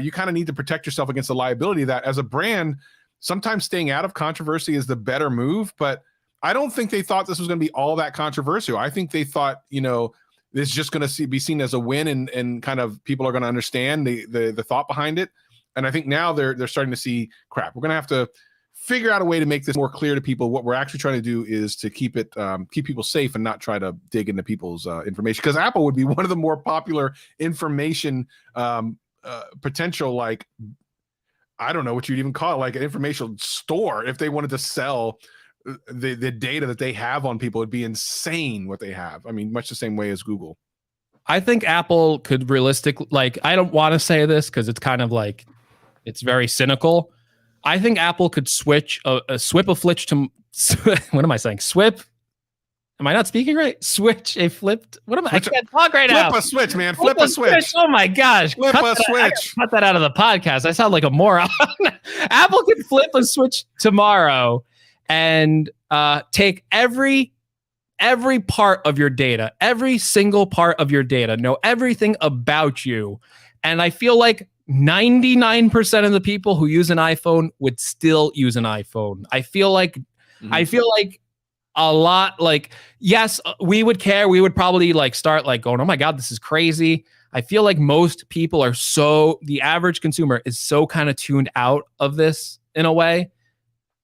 [SPEAKER 1] you kind of need to protect yourself against the liability of that. As a brand, sometimes staying out of controversy is the better move, but I don't think they thought this was going to be all that controversial. I think they thought, this is just going to be seen as a win, and kind of people are going to understand the thought behind it. And I think now they're starting to see, crap, we're going to have to figure out a way to make this more clear to people. What we're actually trying to do is to keep people safe and not try to dig into people's information, because Apple would be one of the more popular information potential, like, I don't know what you'd even call it, like an information store. If they wanted to sell the data that they have on people, it'd be insane what they have. I mean, much the same way as Google.
[SPEAKER 2] I think Apple could realistically, like, I don't want to say this because it's kind of like, it's very cynical. I think Apple could switch a flitch to, what am I saying? Am I not speaking right? Switch a flipped. What am I? I can't talk right now.
[SPEAKER 1] Flip a switch, man. Flip a switch.
[SPEAKER 2] Oh my gosh.
[SPEAKER 1] Flip a switch.
[SPEAKER 2] Cut that out of the podcast. I sound like a moron. Apple could flip a switch tomorrow and take every part of your data, every single part of your data, know everything about you. And I feel like 99% of the people who use an iPhone would still use an iPhone. I feel like a lot, like, yes, we would care. We would probably like start like going, oh my God, this is crazy. I feel like most people are the average consumer is so kind of tuned out of this in a way.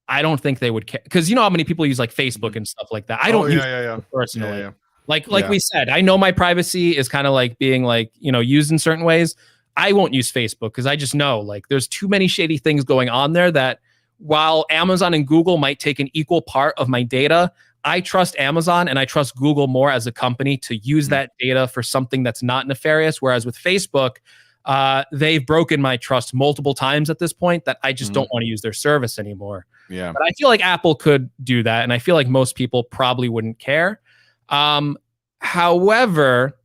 [SPEAKER 2] I don't think they would care, because you know how many people use like Facebook and stuff like that. I don't use it personally.
[SPEAKER 1] Yeah.
[SPEAKER 2] Like we said, I know my privacy is kind of like being like, you know, used in certain ways. I won't use Facebook because I just know like there's too many shady things going on there that while Amazon and Google might take an equal part of my data, I trust Amazon and I trust Google more as a company to use that data for something that's not nefarious. Whereas with Facebook, they've broken my trust multiple times at this point that I just don't want to use their service anymore.
[SPEAKER 1] Yeah.
[SPEAKER 2] But I feel like Apple could do that. And I feel like most people probably wouldn't care. However,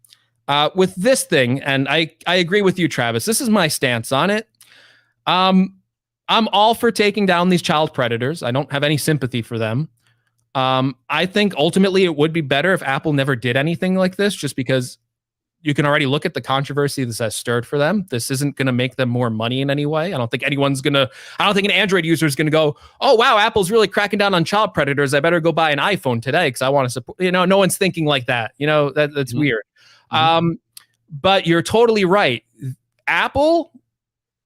[SPEAKER 2] with this thing, and I agree with you, Travis, this is my stance on it. I'm all for taking down these child predators. I don't have any sympathy for them. I think ultimately it would be better if Apple never did anything like this, just because you can already look at the controversy this has stirred for them. This isn't going to make them more money in any way. I don't think an Android user is going to go, oh, wow, Apple's really cracking down on child predators. I better go buy an iPhone today because I want to support, no one's thinking like that. That's weird. But you're totally right. Apple,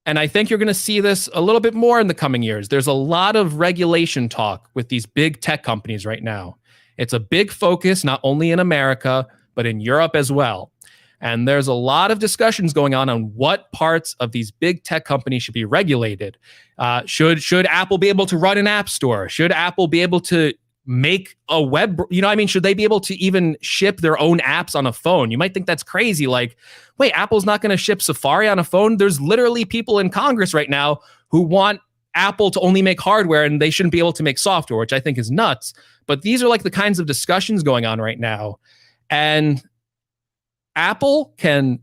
[SPEAKER 2] and I think you're going to see this a little bit more in the coming years. There's a lot of regulation talk with these big tech companies right now. It's a big focus, not only in America, but in Europe as well. And there's a lot of discussions going on what parts of these big tech companies should be regulated. Should Apple be able to run an app store? Should Apple be able to make a web, should they be able to even ship their own apps on a phone? You might think that's crazy. Like, wait, Apple's not going to ship Safari on a phone? There's literally people in Congress right now who want Apple to only make hardware and they shouldn't be able to make software, which I think is nuts. But these are like the kinds of discussions going on right now. And Apple can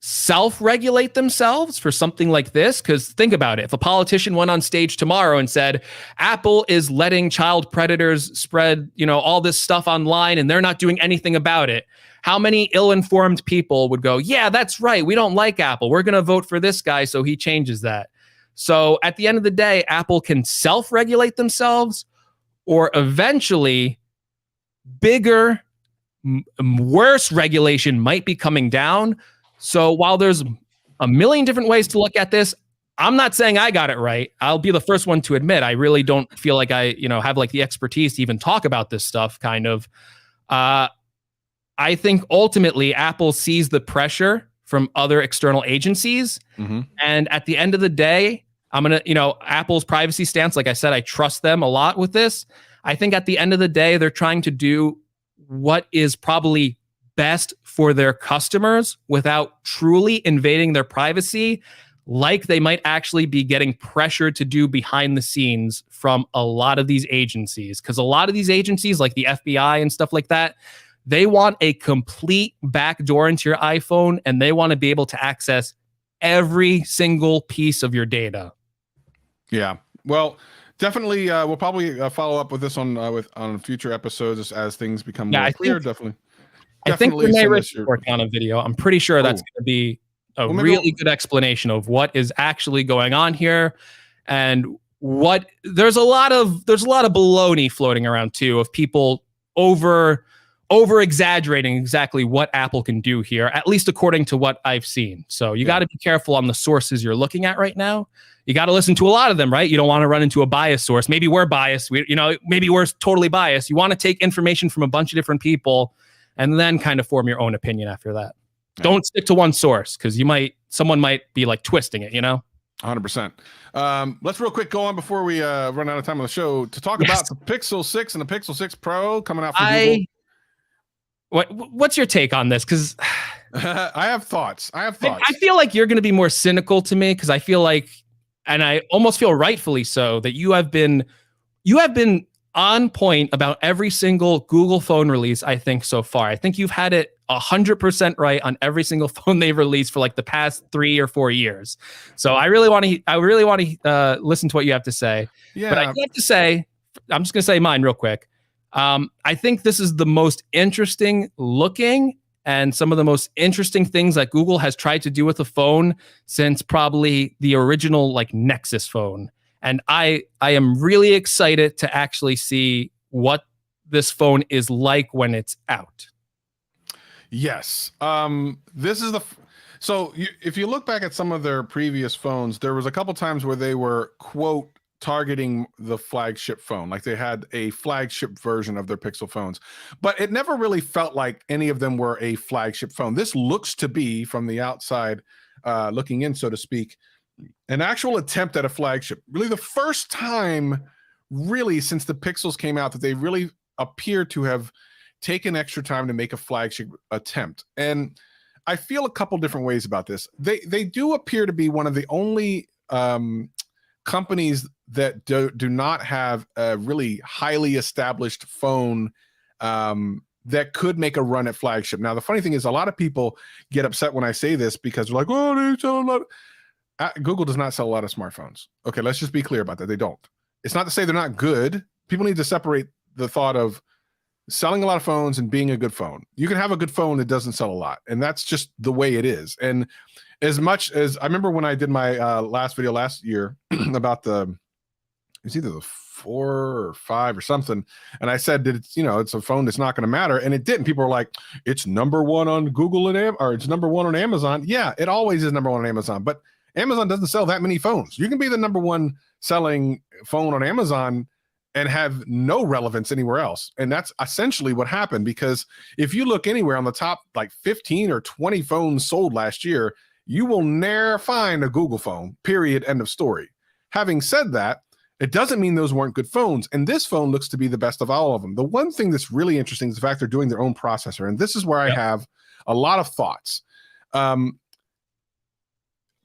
[SPEAKER 2] self-regulate themselves for something like this, because think about it. If a politician went on stage tomorrow and said, Apple is letting child predators spread, all this stuff online and they're not doing anything about it, how many ill-informed people would go, yeah, that's right, we don't like Apple, we're going to vote for this guy so he changes that? So at the end of the day, Apple can self-regulate themselves, or eventually bigger, worse regulation might be coming down. So while there's a million different ways to look at this, I'm not saying I got it right. I'll be the first one to admit I really don't feel like I, have like the expertise to even talk about this stuff, kind of. I think ultimately Apple sees the pressure from other external agencies. And at the end of the day, I'm going to, Apple's privacy stance, like I said, I trust them a lot with this. I think at the end of the day, they're trying to do what is probably best for their customers without truly invading their privacy, like they might actually be getting pressured to do behind the scenes from a lot of these agencies. Because a lot of these agencies, like the FBI and stuff like that, they want a complete backdoor into your iPhone, and they want to be able to access every single piece of your data.
[SPEAKER 1] Yeah. Well, definitely, we'll probably follow up with this on future episodes as things become more clear.
[SPEAKER 2] I think we may work on a video. I'm pretty sure that's going to be a really good explanation of what is actually going on here, and what there's a lot of baloney floating around too, of people over exaggerating exactly what Apple can do here, at least according to what I've seen. So you got to be careful on the sources you're looking at right now. You got to listen to a lot of them, right? You don't want to run into a biased source. Maybe we're biased. Maybe we're totally biased. You want to take information from a bunch of different people and then kind of form your own opinion after that. Yeah. Don't stick to one source, because someone might be like twisting it,
[SPEAKER 1] 100%. Let's real quick go on before we run out of time on the show to talk
[SPEAKER 2] Yes.
[SPEAKER 1] about the Pixel 6 and the Pixel 6 Pro coming out from Google.
[SPEAKER 2] What's your take on this? Because
[SPEAKER 1] I have thoughts. I
[SPEAKER 2] feel like you're going to be more cynical to me because I feel like, and I almost feel rightfully so, that you have been on point about every single Google phone release, I think, so far. I think you've had it 100% right on every single phone they've released for like the past 3 or 4 years. So I really want to listen to what you have to say.
[SPEAKER 1] Yeah.
[SPEAKER 2] But I do have to say, I'm just going to say mine real quick. I think this is the most interesting looking and some of the most interesting things that Google has tried to do with a phone since probably the original like Nexus phone. And I am really excited to actually see what this phone is like when it's out.
[SPEAKER 1] Yes. This is if you look back at some of their previous phones, there was a couple times where they were, quote, targeting the flagship phone. Like they had a flagship version of their Pixel phones, but it never really felt like any of them were a flagship phone. This looks to be, from the outside looking in, so to speak, an actual attempt at a flagship. Really the first time really since the Pixels came out that they really appear to have taken extra time to make a flagship attempt. And I feel a couple different ways about this. They do appear to be one of the only companies that do not have a really highly established phone that could make a run at flagship. Now, the funny thing is a lot of people get upset when I say this because they're like, oh, they sell a lot. Google does not sell a lot of smartphones. Okay, let's just be clear about that. They don't. It's not to say they're not good. People need to separate the thought of selling a lot of phones and being a good phone. You can have a good phone that doesn't sell a lot, and that's just the way it is. And as much as I remember when I did my last video last year about it's either the 4 or 5 or something, and I said that it's a phone that's not going to matter, and it didn't. People were like, it's number one on Google or it's number one on Amazon. Yeah, it always is number one on Amazon, but Amazon doesn't sell that many phones. You can be the number one selling phone on Amazon and have no relevance anywhere else. And that's essentially what happened, because if you look anywhere on the top like 15 or 20 phones sold last year, you will never find a Google phone, period, end of story. Having said that, it doesn't mean those weren't good phones. And this phone looks to be the best of all of them. The one thing that's really interesting is the fact they're doing their own processor. And this is where I have a lot of thoughts.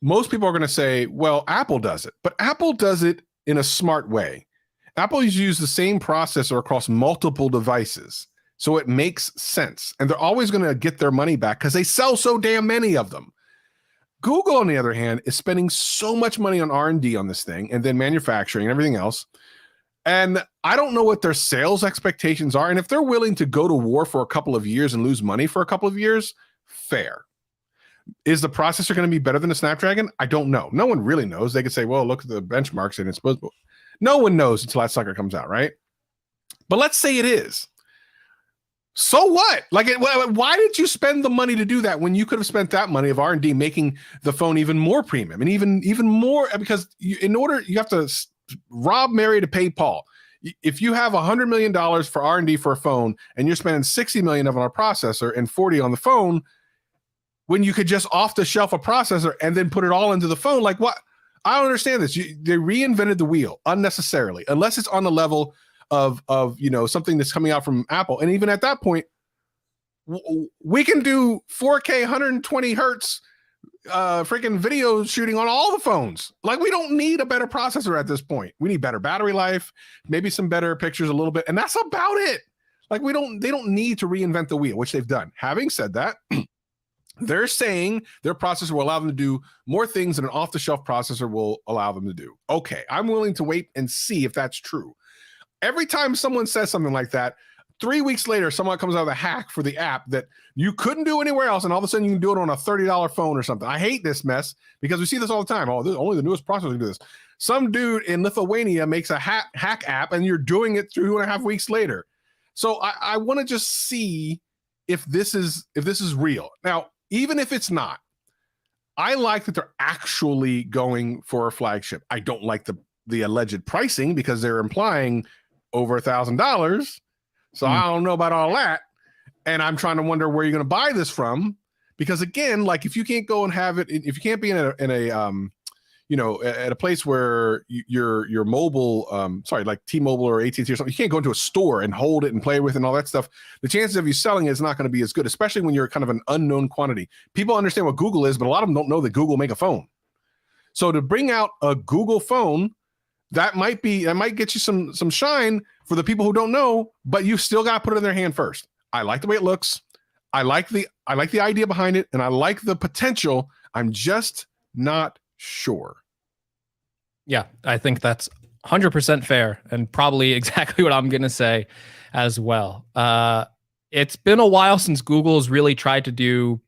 [SPEAKER 1] Most people are going to say, well, Apple does it, but Apple does it in a smart way. Apple uses the same processor across multiple devices, so it makes sense. And they're always going to get their money back because they sell so damn many of them. Google, on the other hand, is spending so much money on R&D on this thing and then manufacturing and everything else. And I don't know what their sales expectations are. And if they're willing to go to war for a couple of years and lose money for a couple of years, fair. Is the processor going to be better than the Snapdragon? I don't know. No one really knows. They could say, well, look at the benchmarks and it's supposed to. No one knows until that sucker comes out, right? But let's say it is. So what? Like, why did you spend the money to do that when you could have spent that money of R&D making the phone even more premium and even more? Because you have to rob Mary to pay Paul. If you have $100 million for R&D for a phone and you're spending $60 million of it on a processor and 40 on the phone, when you could just off the shelf a processor and then put it all into the phone, like what? I don't understand this. They reinvented the wheel unnecessarily, unless it's on the level of something that's coming out from Apple. And even at that point, we can do 4K 120 hertz freaking video shooting on all the phones. Like, we don't need a better processor at this point. We need better battery life, maybe some better pictures a little bit, and that's about it. Like, they don't need to reinvent the wheel, which they've done. Having said that, they're saying their processor will allow them to do more things than an off-the-shelf processor will allow them to do. Okay, I'm willing to wait and see if that's true. Every time someone says something like that, 3 weeks later, someone comes out with a hack for the app that you couldn't do anywhere else, and all of a sudden you can do it on a $30 phone or something. I hate this mess because we see this all the time. Oh, only the newest processor can do this. Some dude in Lithuania makes a hack app, and you're doing it 2.5 weeks later. So I want to just see if this is real. Now, even if it's not, I like that they're actually going for a flagship. I don't like the alleged pricing because they're implying over $1,000. So I don't know about all that. And I'm trying to wonder where you're going to buy this from, because again, like, if you can't go and have it, if you can't be in a at a place where your mobile, like T-Mobile or AT&T or something, you can't go into a store and hold it and play with it and all that stuff. The chances of you selling it is not going to be as good, especially when you're kind of an unknown quantity. People understand what Google is, but a lot of them don't know that Google make a phone. So to bring out a Google phone, that might get you some shine for the people who don't know, but you still got to put it in their hand first. I like the way it looks. I like the idea behind it, and I like the potential. I'm just not sure.
[SPEAKER 2] Yeah, I think that's 100% fair and probably exactly what I'm going to say as well. It's been a while since Google's really tried to do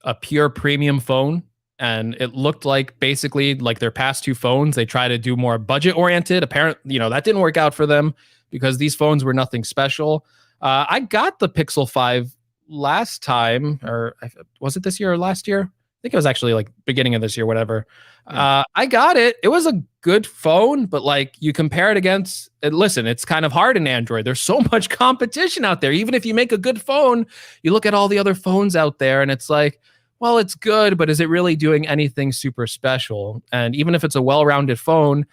[SPEAKER 2] a pure premium phone, and it looked like basically like their past two phones, they try to do more budget oriented. Apparently, that didn't work out for them because these phones were nothing special. I got the Pixel 5 last time, or was it this year or last year? I think it was actually like beginning of this year, whatever. Yeah. I got it. It was a good phone, but like you compare it against, listen, it's kind of hard in Android. There's so much competition out there. Even if you make a good phone, you look at all the other phones out there and it's like, well, it's good, but is it really doing anything super special? And even if it's a well-rounded phone,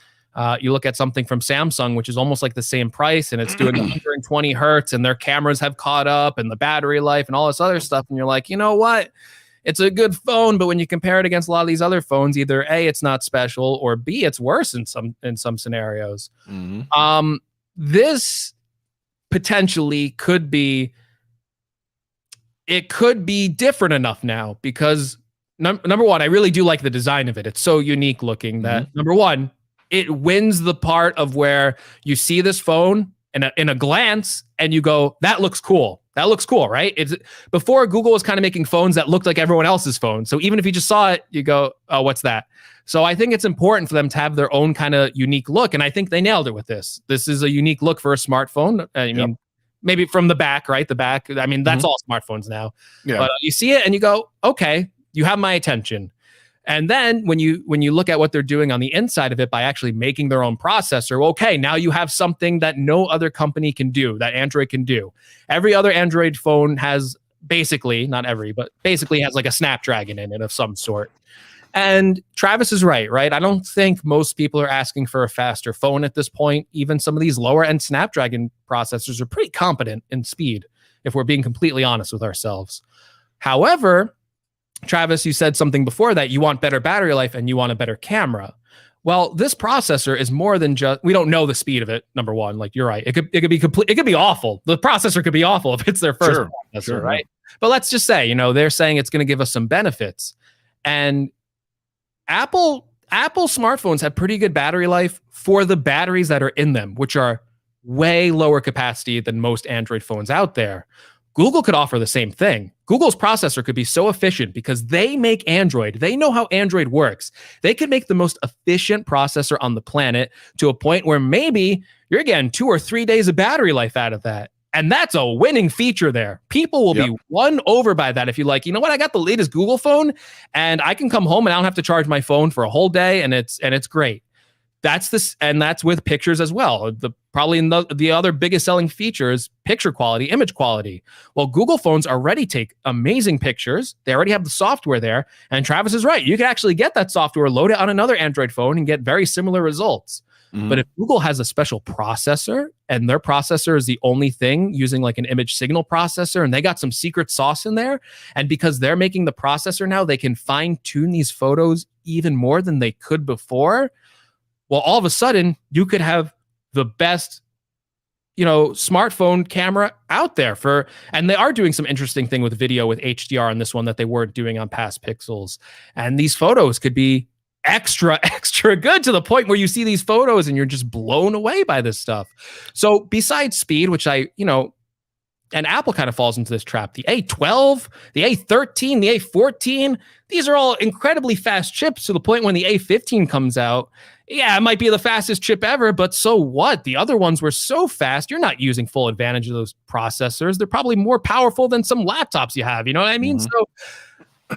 [SPEAKER 2] you look at something from Samsung, which is almost like the same price, and it's doing 120 hertz, and their cameras have caught up, and the battery life, and all this other stuff. And you're like, you know what? It's a good phone, but when you compare it against a lot of these other phones, either A, it's not special, or B, it's worse in some scenarios. Mm-hmm. This potentially could be different enough now because number one, I really do like the design of it. It's so unique looking that number one, it wins the part of where you see this phone in a glance and you go, that looks cool. That looks cool, right? It's before Google was kind of making phones that looked like everyone else's phone. So even if you just saw it, you go, oh, what's that? So I think it's important for them to have their own kind of unique look. And I think they nailed it with this. This is a unique look for a smartphone. I mean, maybe from the back, right? The back. I mean, that's all smartphones now. Yeah. But you see it and you go, okay, you have my attention. And then when you look at what they're doing on the inside of it by actually making their own processor, okay, now you have something that no other company can do, that Android can do. Every other Android phone has basically, not every, but basically has like a Snapdragon in it of some sort. And Travis is right? I don't think most people are asking for a faster phone at this point. Even some of these lower end Snapdragon processors are pretty competent in speed, if we're being completely honest with ourselves. However, Travis, you said something before that you want better battery life and you want a better camera. Well, this processor is more than just, we don't know the speed of it. Number one, like you're right. It could be complete. It could be awful. The processor could be awful if it's their first processor, right? But let's just say, they're saying it's going to give us some benefits. And Apple smartphones have pretty good battery life for the batteries that are in them, which are way lower capacity than most Android phones out there. Google could offer the same thing. Google's processor could be so efficient because they make Android. They know how Android works. They could make the most efficient processor on the planet to a point where maybe you're getting 2 or 3 days of battery life out of that. And that's a winning feature there. People will be won over by that if you're like, you know what, I got the latest Google phone and I can come home and I don't have to charge my phone for a whole day and it's great. That's with pictures as well. The other biggest selling feature is picture quality, image quality. Well, Google phones already take amazing pictures. They already have the software there. And Travis is right. You can actually get that software, load it on another Android phone and get very similar results. Mm-hmm. But if Google has a special processor and their processor is the only thing using like an image signal processor and they got some secret sauce in there, and because they're making the processor now, they can fine tune these photos even more than they could before. Well, all of a sudden, you could have the best, smartphone camera out there and they are doing some interesting thing with video with HDR on this one that they weren't doing on past Pixels. And these photos could be extra good to the point where you see these photos and you're just blown away by this stuff. So besides speed, which and Apple kind of falls into this trap. The A12, the A13, the A14, these are all incredibly fast chips to the point when the A15 comes out. Yeah, it might be the fastest chip ever, but so what? The other ones were so fast, you're not using full advantage of those processors. They're probably more powerful than some laptops you have. You know what I mean? Mm-hmm.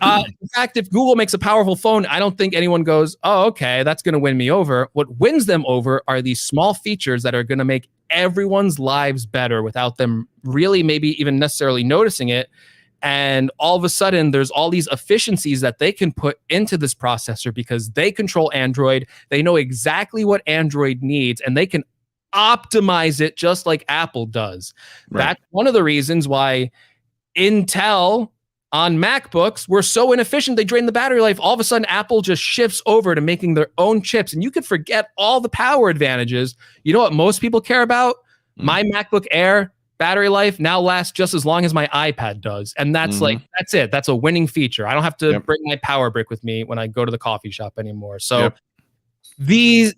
[SPEAKER 2] So, in fact, if Google makes a powerful phone, I don't think anyone goes, oh, okay, that's going to win me over. What wins them over are these small features that are going to make everyone's lives better without them really maybe even necessarily noticing it. And all of a sudden, there's all these efficiencies that they can put into this processor because they control Android. They know exactly what Android needs, and they can optimize it just like Apple does.
[SPEAKER 1] Right.
[SPEAKER 2] That's one of the reasons why Intel on MacBooks were so inefficient, they drain the battery life. All of a sudden, Apple just shifts over to making their own chips, and you could forget all the power advantages. You know what most people care about? My MacBook Air battery life now lasts just as long as my iPad does. And that's that's it. That's a winning feature. I don't have to bring my power brick with me when I go to the coffee shop anymore. So these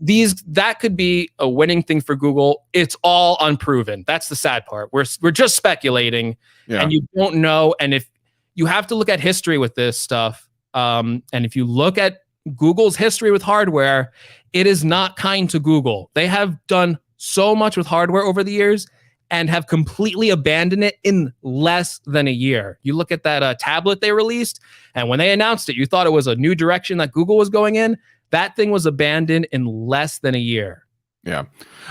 [SPEAKER 2] that could be a winning thing for Google. It's all unproven. That's the sad part. We're just speculating and you don't know. And if you have to look at history with this stuff, and if you look at Google's history with hardware, it is not kind to Google. They have done so much with hardware over the years and have completely abandoned it in less than a year. You look at that tablet they released, and when they announced it, you thought it was a new direction that Google was going in. That thing was abandoned in less than a year.
[SPEAKER 1] Yeah.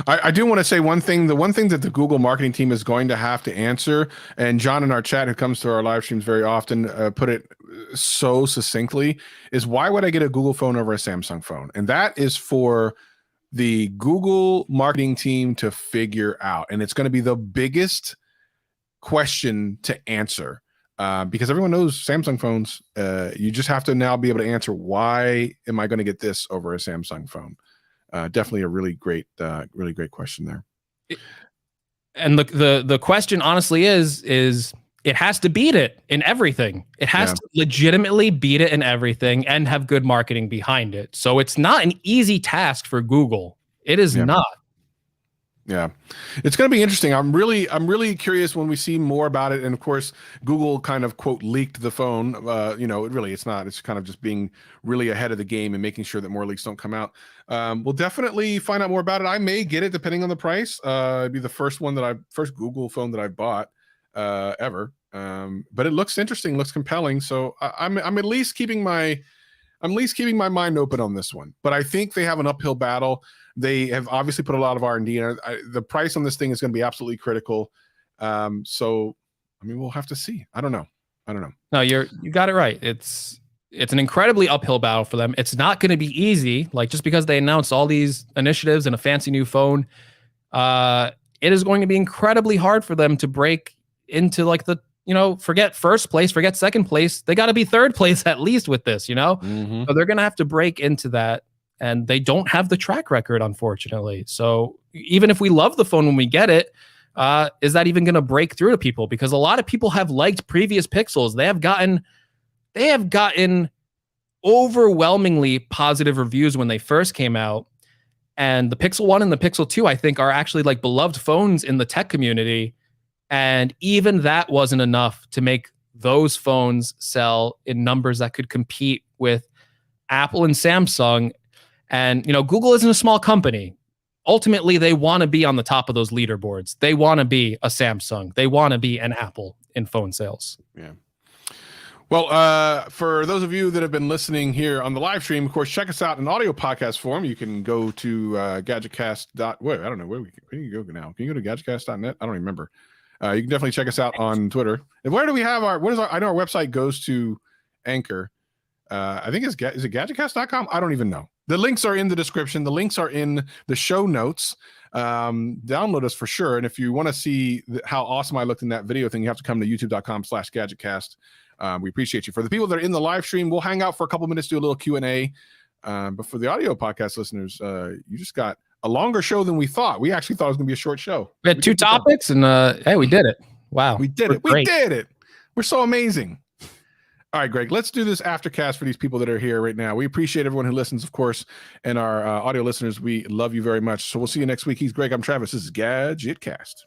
[SPEAKER 1] I do want to say one thing. The one thing that the Google marketing team is going to have to answer, and John in our chat, who comes to our live streams very often, put it so succinctly, is why would I get a Google phone over a Samsung phone? And that is for the Google marketing team to figure out. And it's going to be the biggest question to answer because everyone knows Samsung phones. You just have to now be able to answer, why am I going to get this over a Samsung phone? Definitely a really great question there.
[SPEAKER 2] And the question honestly is it has to beat it in everything. It has to legitimately beat it in everything and have good marketing behind it. So it's not an easy task for Google. It is not.
[SPEAKER 1] Yeah, it's going to be interesting. I'm really curious when we see more about it. And of course, Google kind of quote leaked the phone. It's not. It's kind of just being really ahead of the game and making sure that more leaks don't come out. We'll definitely find out more about it. I may get it depending on the price. It'd be the first Google phone that I bought ever. But it looks interesting, looks compelling. So I'm at least keeping my mind open on this one. But I think they have an uphill battle. They have obviously put a lot of R&D in. The price on this thing is going to be absolutely critical. So, I mean, we'll have to see. I don't know.
[SPEAKER 2] No, you got it right. It's an incredibly uphill battle for them. It's not going to be easy. Like, just because they announced all these initiatives and a fancy new phone, it is going to be incredibly hard for them to break into like forget first place, forget second place. They got to be third place at least with this, So they're going to have to break into that. And they don't have the track record, unfortunately. So even if we love the phone when we get it, is that even going to break through to people? Because a lot of people have liked previous Pixels. They have gotten overwhelmingly positive reviews when they first came out. And the Pixel 1 and the Pixel 2, I think, are actually like beloved phones in the tech community. And even that wasn't enough to make those phones sell in numbers that could compete with Apple and Samsung. And, Google isn't a small company. Ultimately, they want to be on the top of those leaderboards. They want to be a Samsung. They want to be an Apple in phone sales.
[SPEAKER 1] Yeah. Well, for those of you that have been listening here on the live stream, of course, check us out in audio podcast form. You can go to gadgetcast. Wait, I don't know where can you go now. Can you go to gadgetcast.net? I don't remember. You can definitely check us out on Twitter. And where do we have I know our website goes to Anchor. I think is it gadgetcast.com? I don't even know. The links are in the description. The links are in the show notes. Download us for sure. And if you want to see how awesome I looked in that video thing, you have to come to youtube.com/gadgetcast. We appreciate you. For the people that are in the live stream, we'll hang out for a couple minutes, do a little Q&A. But for the audio podcast listeners, you just got a longer show than we thought. We actually thought it was going to be a short show.
[SPEAKER 2] We had two topics, and hey, we did it. Wow.
[SPEAKER 1] We did it. We did it. We're so amazing. All right, Greg, let's do this aftercast for these people that are here right now. We appreciate everyone who listens, of course, and our audio listeners. We love you very much. So we'll see you next week. He's Greg. I'm Travis. This is GadgetCast.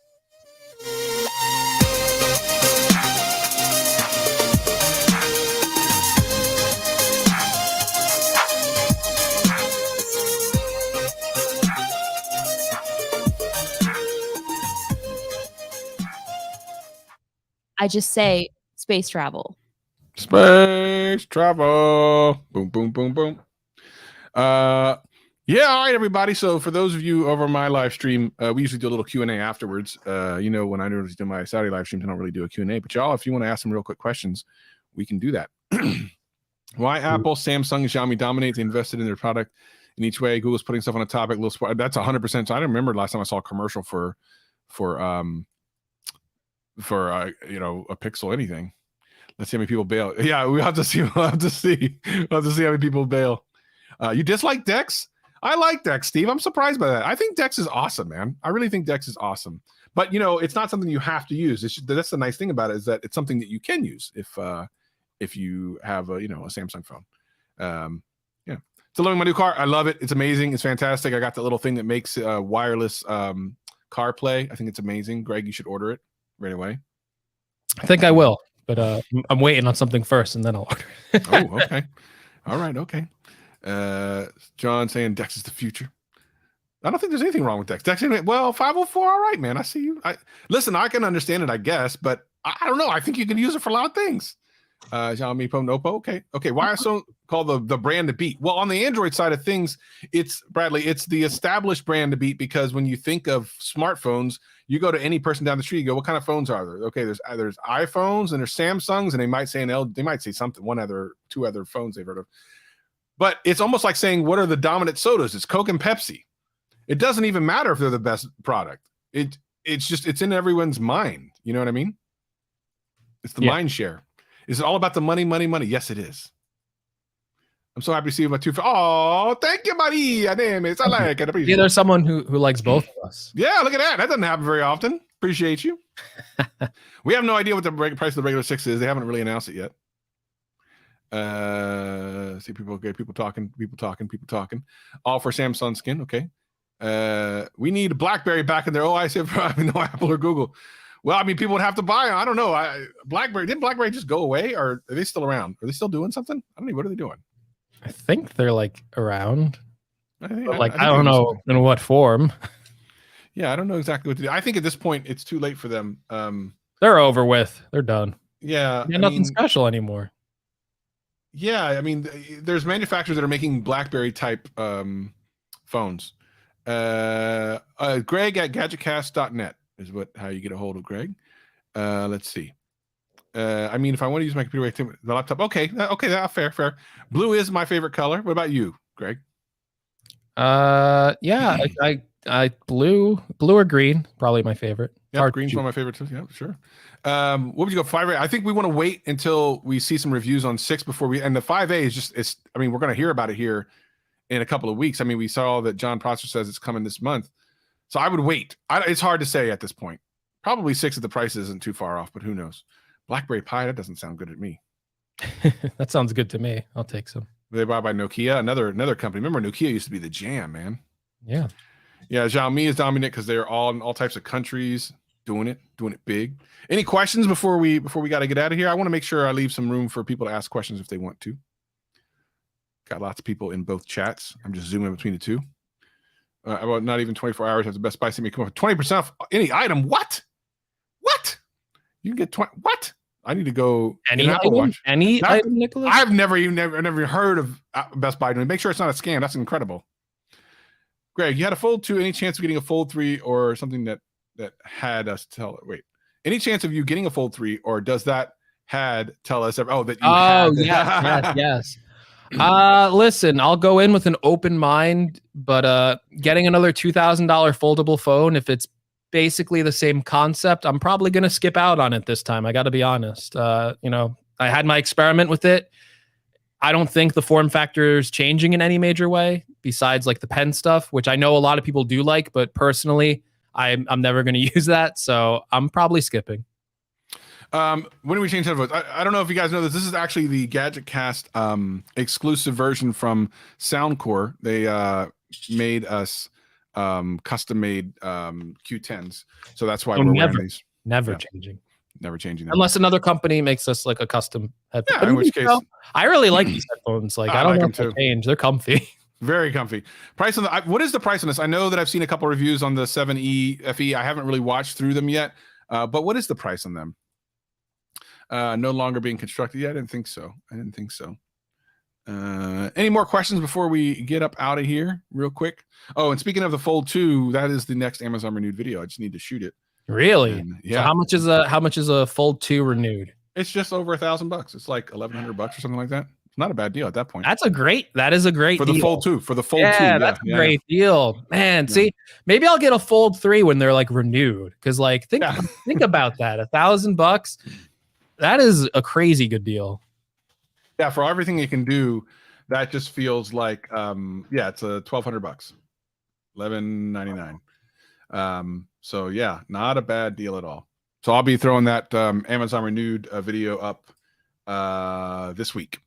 [SPEAKER 6] I just say space travel.
[SPEAKER 1] Space travel. Boom, boom, boom, boom. Yeah, all right, everybody. So for those of you over my live stream, we usually do a little Q&A afterwards. When I do my Saturday live streams, I don't really do a Q&A. But y'all, if you want to ask some real quick questions, we can do that. Why Apple, Samsung, and Xiaomi dominate? They invested in their product in each way. Google's putting stuff on a topic. Little sport. That's 100%. So I don't remember the last time I saw a commercial for a Pixel anything. Let's see how many people bail. Yeah, we have to see. We'll have to see how many people bail. You dislike Dex? I like Dex, Steve. I'm surprised by that. I think Dex is awesome, man. I really think Dex is awesome. But it's not something you have to use. That's the nice thing about it, is that it's something that you can use if you have a Samsung phone. Yeah, delivering my new car. I love it. It's amazing. It's fantastic. I got the little thing that makes wireless CarPlay. I think it's amazing. Greg, you should order it right away.
[SPEAKER 2] I think I will, but I'm waiting on something first, and then I'll order.
[SPEAKER 1] Oh, okay. All right. Okay. John saying Dex is the future. I don't think there's anything wrong with Dex. Dex, well, 504. All right, man. I see you. Listen. I can understand it, I guess, but I don't know. I think you can use it for a lot of things. Xiaomi Oppo. Okay. Why is so called the brand to beat? Well, on the Android side of things, it's the established brand to beat, because when you think of smartphones, you go to any person down the street, you go, what kind of phones are there? Okay, there's iPhones and there's Samsungs, and they might say something, two other phones they've heard of. But it's almost like saying, what are the dominant sodas? It's Coke and Pepsi. It doesn't even matter if they're the best product. It's in everyone's mind. You know what I mean? It's the mind share. Is it all about the money? Yes, it is. I'm so happy to see you, my two. Oh, thank you, Maria. Damn it. I like it.
[SPEAKER 2] Yeah, there's someone who likes both of us.
[SPEAKER 1] Yeah, look at that. That doesn't happen very often. Appreciate you. We have no idea what the price of the regular 6 is. They haven't really announced it yet. See people talking. All for Samsung skin. Okay. We need BlackBerry back in there. Oh, I said probably no Apple or Google. Well, I mean, people would have to buy. I don't know. Didn't BlackBerry just go away, or are they still around? Are they still doing something? I don't know. What are they doing?
[SPEAKER 2] I think they're around.
[SPEAKER 1] I
[SPEAKER 2] don't know in what form.
[SPEAKER 1] Yeah, I don't know exactly what to do. I think at this point it's too late for them.
[SPEAKER 2] They're over with. They're done.
[SPEAKER 1] Yeah,
[SPEAKER 2] nothing special anymore.
[SPEAKER 1] Yeah, I mean, there's manufacturers that are making BlackBerry type phones. Greg at gadgetcast.net is how you get a hold of Greg. Let's see. I mean, if I want to use my computer, the laptop. Okay, fair. Blue is my favorite color. What about you, Greg?
[SPEAKER 2] Yeah, I blue or green, probably my favorite.
[SPEAKER 1] Yeah, green's one of my favorites too. Yeah, sure. What would you go 5A? I think we want to wait until we see some reviews on 6 before and the 5A is I mean, we're going to hear about it here in a couple of weeks. I mean, we saw that John Prosser says it's coming this month. So I would wait. It's hard to say at this point. Probably 6 at the price isn't too far off, but who knows? BlackBerry Pi, that doesn't sound good at me.
[SPEAKER 2] That sounds good to me. I'll take some.
[SPEAKER 1] They bought by Nokia, another company. Remember, Nokia used to be the jam, man.
[SPEAKER 2] Yeah.
[SPEAKER 1] Yeah, Xiaomi is dominant because they're all in all types of countries doing it big. Any questions before we got to get out of here? I want to make sure I leave some room for people to ask questions if they want to. Got lots of people in both chats. I'm just zooming between the two. About not even 24 hours has the Best Buy see me come up with 20% off any item. What? You can get 20. What? I need to go.
[SPEAKER 2] Any Apple Watch. Any item, Nicholas?
[SPEAKER 1] I've never heard of Best Buy doing. Make sure it's not a scam. That's incredible. Greg, you had a Fold 2. Any chance of getting a Fold 3 or something that had us tell? Wait, any chance of you getting a Fold 3, or does that had tell us? That you had?
[SPEAKER 2] Yes. Listen, I'll go in with an open mind, but getting another $2,000 foldable phone, if it's basically the same concept, I'm probably going to skip out on it this time. I got to be honest. I had my experiment with it. I don't think the form factor is changing in any major way besides like the pen stuff, which I know a lot of people do like, but personally, I'm never going to use that. So I'm probably skipping.
[SPEAKER 1] When do we change headphones? I don't know if you guys know this. This is actually the GadgetCast exclusive version from Soundcore. They made us custom-made Q10s, so that's why we're wearing these.
[SPEAKER 2] Never changing.
[SPEAKER 1] Never changing them.
[SPEAKER 2] Unless another company makes us like a custom headphone.
[SPEAKER 1] Yeah, in which case,
[SPEAKER 2] I really like these headphones. Like I don't know if they change. They're comfy.
[SPEAKER 1] Very comfy. Price on what is the price on this? I know that I've seen a couple reviews on the 7E FE. I haven't really watched through them yet. But what is the price on them? No longer being constructed. Yeah, I didn't think so. Any more questions before we get up out of here real quick? Oh, and speaking of the Fold 2, that is the next Amazon renewed video. I just need to shoot it.
[SPEAKER 2] Really?
[SPEAKER 1] And,
[SPEAKER 2] So
[SPEAKER 1] yeah.
[SPEAKER 2] how much is a Fold 2 renewed?
[SPEAKER 1] It's just over $1,000. It's like $1,100 or something like that. It's not a bad deal at that point.
[SPEAKER 2] That is a great
[SPEAKER 1] For
[SPEAKER 2] deal.
[SPEAKER 1] the Fold 2. For the Fold 2.
[SPEAKER 2] Yeah, that's a great deal. Man,
[SPEAKER 1] Yeah.
[SPEAKER 2] see, maybe I'll get a Fold 3 when they're like renewed. Cause like think
[SPEAKER 1] Yeah.
[SPEAKER 2] think about that. $1,000. That is a crazy good deal.
[SPEAKER 1] Yeah, for everything you can do, that just feels like it's a $1,200. $11.99. So yeah, not a bad deal at all. So I'll be throwing that Amazon renewed video up this week,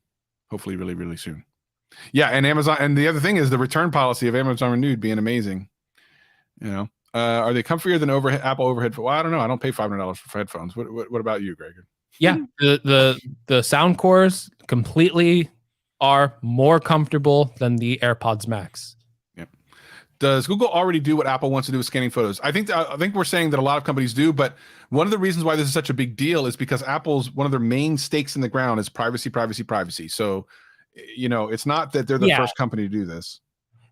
[SPEAKER 1] hopefully really, really soon. Yeah, and Amazon, and the other thing is the return policy of Amazon renewed being amazing. You know, are they comfier than Apple overhead? Well, I don't know. I don't pay $500 for headphones. What about you, Greg?
[SPEAKER 2] Yeah, the sound cores completely are more comfortable than the AirPods Max.
[SPEAKER 1] Does Google already do what Apple wants to do with scanning photos? I think we're saying that a lot of companies do, but one of the reasons why this is such a big deal is because Apple's one of their main stakes in the ground is privacy. So, you know, it's not that they're the first company to do this.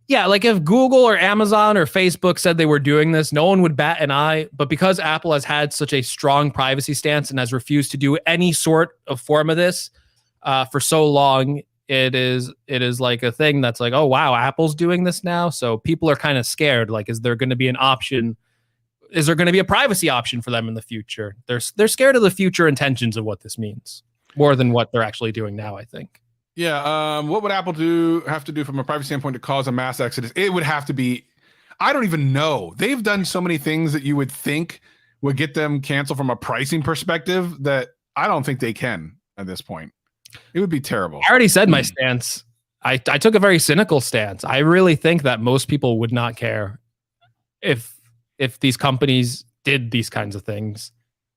[SPEAKER 2] Yeah, like if Google or Amazon or Facebook said they were doing this, no one would bat an eye. But because Apple has had such a strong privacy stance and has refused to do any sort of form of this for so long, it is like a thing that's like, oh wow, Apple's doing this now. So people are kind of scared. Like, is there going to be an option? Is there going to be a privacy option for them in the future? They're scared of the future intentions of what this means more than what they're actually doing now, I think.
[SPEAKER 1] Yeah. What would Apple have to do from a privacy standpoint to cause a mass exodus? It would have to be, I don't even know. They've done so many things that you would think would get them canceled from a pricing perspective that I don't think they can at this point. It would be terrible.
[SPEAKER 2] I already said my stance. I took a very cynical stance. I really think that most people would not care if these companies did these kinds of things.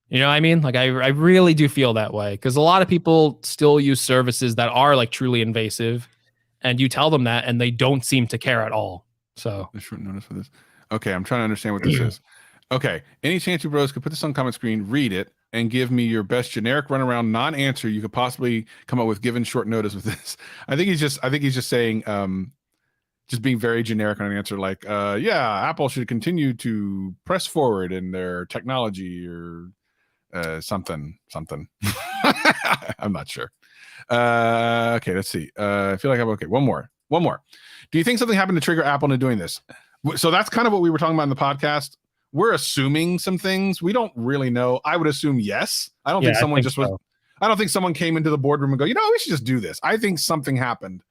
[SPEAKER 2] You know what I mean? Like I really do feel that way because a lot of people still use services that are like truly invasive, and you tell them that and they don't seem to care at all. So
[SPEAKER 1] a short notice for this. Okay, I'm trying to understand what this is. Okay, any chance you bros could put this on comment screen, read it, and give me your best generic runaround non-answer you could possibly come up with given short notice with this. I think he's just saying just being very generic on an answer like yeah, Apple should continue to press forward in their technology or something. I'm not sure. Okay, let's see. I feel like I'm okay. One more. Do you think something happened to trigger Apple into doing this? So that's kind of what we were talking about in the podcast. We're assuming some things. We don't really know. I would assume yes. I don't think someone I don't think someone came into the boardroom and go, you know, we should just do this. I think something happened,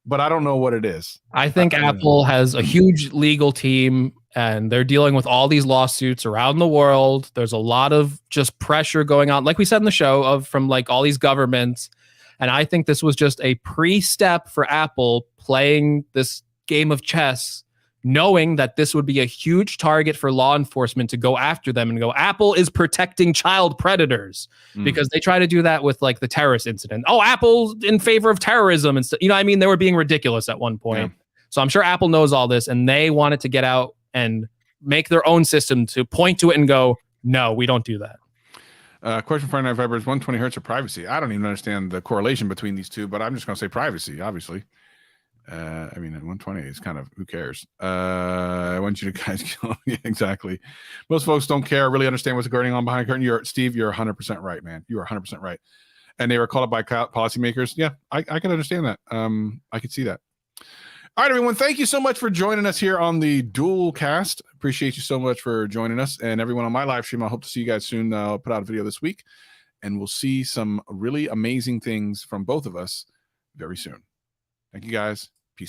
[SPEAKER 1] but I don't know what it is.
[SPEAKER 2] I think Apple has a huge legal team and they're dealing with all these lawsuits around the world. There's a lot of just pressure going on, like we said in the show, from like all these governments. And I think this was just a pre-step for Apple playing this game of chess, knowing that this would be a huge target for law enforcement to go after them and go, Apple is protecting child predators, because they try to do that with like the terrorist incident. Oh, Apple's in favor of terrorism. And you know what I mean? They were being ridiculous at one point. Yeah. So I'm sure Apple knows all this and they wanted to get out and make their own system to point to it and go, no, we don't do that.
[SPEAKER 1] Question for Night Vibers, 120 hertz of privacy. I don't even understand the correlation between these two, but I'm just going to say privacy, obviously. I mean, at 120 is kind of, who cares? I want you to guys kill. Yeah, exactly. Most folks don't care, really understand what's going on behind the curtain. Steve, you're 100% right, man. You are 100% right. And they were called up by policymakers. Yeah, I can understand that. I could see that. All right, everyone. Thank you so much for joining us here on the Dual Cast. Appreciate you so much for joining us. And everyone on my live stream, I hope to see you guys soon. I'll put out a video this week. And we'll see some really amazing things from both of us very soon. Thank you, guys.